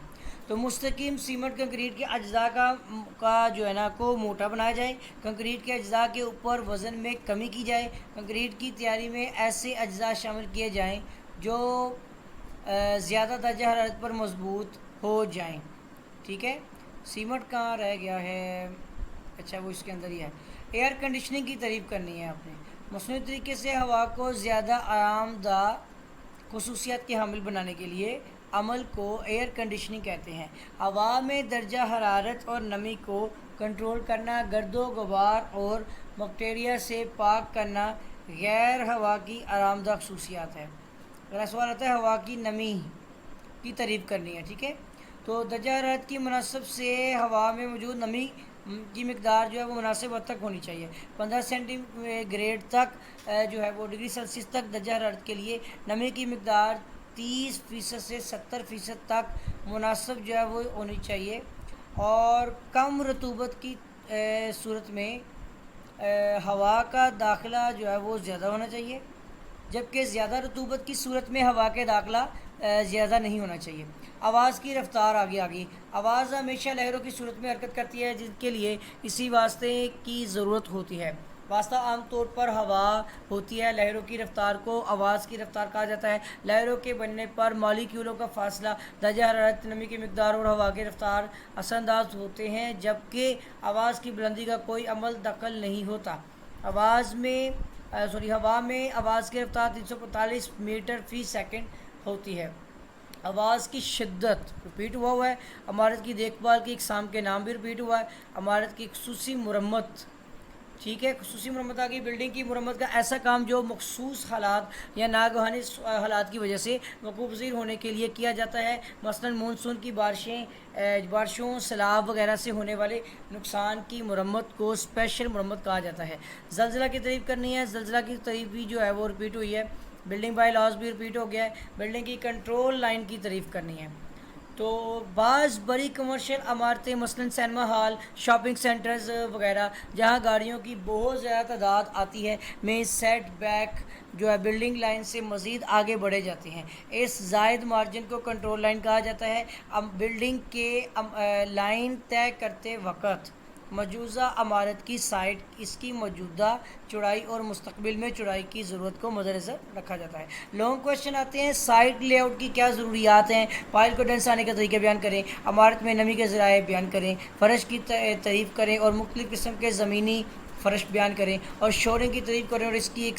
تو مستقیم سیمنٹ کنکریٹ کے اجزاء کا جو ہے نا کو موٹا بنایا جائے، کنکریٹ کے اجزاء کے اوپر وزن میں کمی کی جائے، کنکریٹ کی تیاری میں ایسے اجزاء شامل کیے جائیں جو زیادہ درجہ حرارت پر مضبوط ہو جائیں. ٹھیک ہے. سیمٹ کہاں رہ گیا ہے؟ اچھا وہ اس کے اندر ہی ہے. ایئر کنڈیشننگ کی تعریف کرنی ہے آپ نے. مصنوعی طریقے سے ہوا کو زیادہ آرام دہ خصوصیات کے حامل بنانے کے لیے عمل کو ایئر کنڈیشننگ کہتے ہیں. ہوا میں درجہ حرارت اور نمی کو کنٹرول کرنا، گرد و غبار اور بیکٹیریا سے پاک کرنا غیر ہوا کی آرام دہ خصوصیات ہے. اگلا سوال آتا ہے ہوا کی نمی کی تعریف کرنی ہے. ٹھیک ہے. تو درجہ حرارت کی مناسب سے ہوا میں موجود نمی کی مقدار جو ہے وہ مناسب حد تک ہونی چاہیے. 15 سینٹی گریڈ تک جو ہے وہ ڈگری سیلسیس تک درجہ حرارت کے لیے نمی کی مقدار 30% سے 70% تک مناسب جو ہے وہ ہونی چاہیے. اور کم رطوبت کی صورت میں ہوا کا داخلہ جو ہے وہ زیادہ ہونا چاہیے، جبکہ زیادہ رطوبت کی صورت میں ہوا کے داخلہ زیادہ نہیں ہونا چاہیے. آواز کی رفتار آگے. آواز ہمیشہ لہروں کی صورت میں حرکت کرتی ہے، جن کے لیے کسی واسطے کی ضرورت ہوتی ہے. واسطہ عام طور پر ہوا ہوتی ہے. لہروں کی رفتار کو آواز کی رفتار کہا جاتا ہے. لہروں کے بننے پر مالیکیولوں کا فاصلہ، درجہ حرارت، نمی کی مقدار اور ہوا کی رفتار اثر انداز ہوتے ہیں، جبکہ آواز کی بلندی کا کوئی عمل دخل نہیں ہوتا. ہوا میں آواز کی رفتار 345 میٹر فی سیکنڈ ہوتی ہے. آواز کی شدت رپیٹ ہوا ہے. عمارت کی دیکھ بھال کی اقسام کے نام بھی رپیٹ ہوا ہے. عمارت کی خصوصی مرمت. ٹھیک ہے. خصوصی مرمت آگئی. بلڈنگ کی مرمت کا ایسا کام جو مخصوص حالات یا ناگہانی حالات کی وجہ سے وقوع پذیر ہونے کے لیے کیا جاتا ہے. مثلا مونسون کی بارشوں، سیلاب وغیرہ سے ہونے والے نقصان کی مرمت کو اسپیشل مرمت کہا جاتا ہے. زلزلہ کی تعریف کرنی ہے. زلزلہ کی تعریف بھی جو ہے وہ رپیٹ ہوئی ہے. بلڈنگ بائی لاز بھی رپیٹ ہو گیا ہے. بلڈنگ کی کنٹرول لائن کی تعریف کرنی ہے. تو بعض بڑی کمرشل عمارتیں مثلا سینما ہال، شاپنگ سینٹرز وغیرہ جہاں گاڑیوں کی بہت زیادہ تعداد آتی ہے میں سیٹ بیک جو ہے بلڈنگ لائن سے مزید آگے بڑھے جاتے ہیں. اس زائد مارجن کو کنٹرول لائن کہا جاتا ہے. بلڈنگ کے لائن طے کرتے وقت مجوزہ عمارت کی سائٹ، اس کی موجودہ چوڑائی اور مستقبل میں چوڑائی کی ضرورت کو مد نظر رکھا جاتا ہے. لانگ کوشچن آتے ہیں. سائٹ لے آؤٹ کی کیا ضروریات ہیں؟ فائل کو ڈنس آنے کا طریقہ بیان کریں. عمارت میں نمی کے ذرائع بیان کریں. فرش کی تعریف کریں اور مختلف قسم کے زمینی فرش بیان کریں اور شورنگ کی تعریف کریں اور اس کی ایک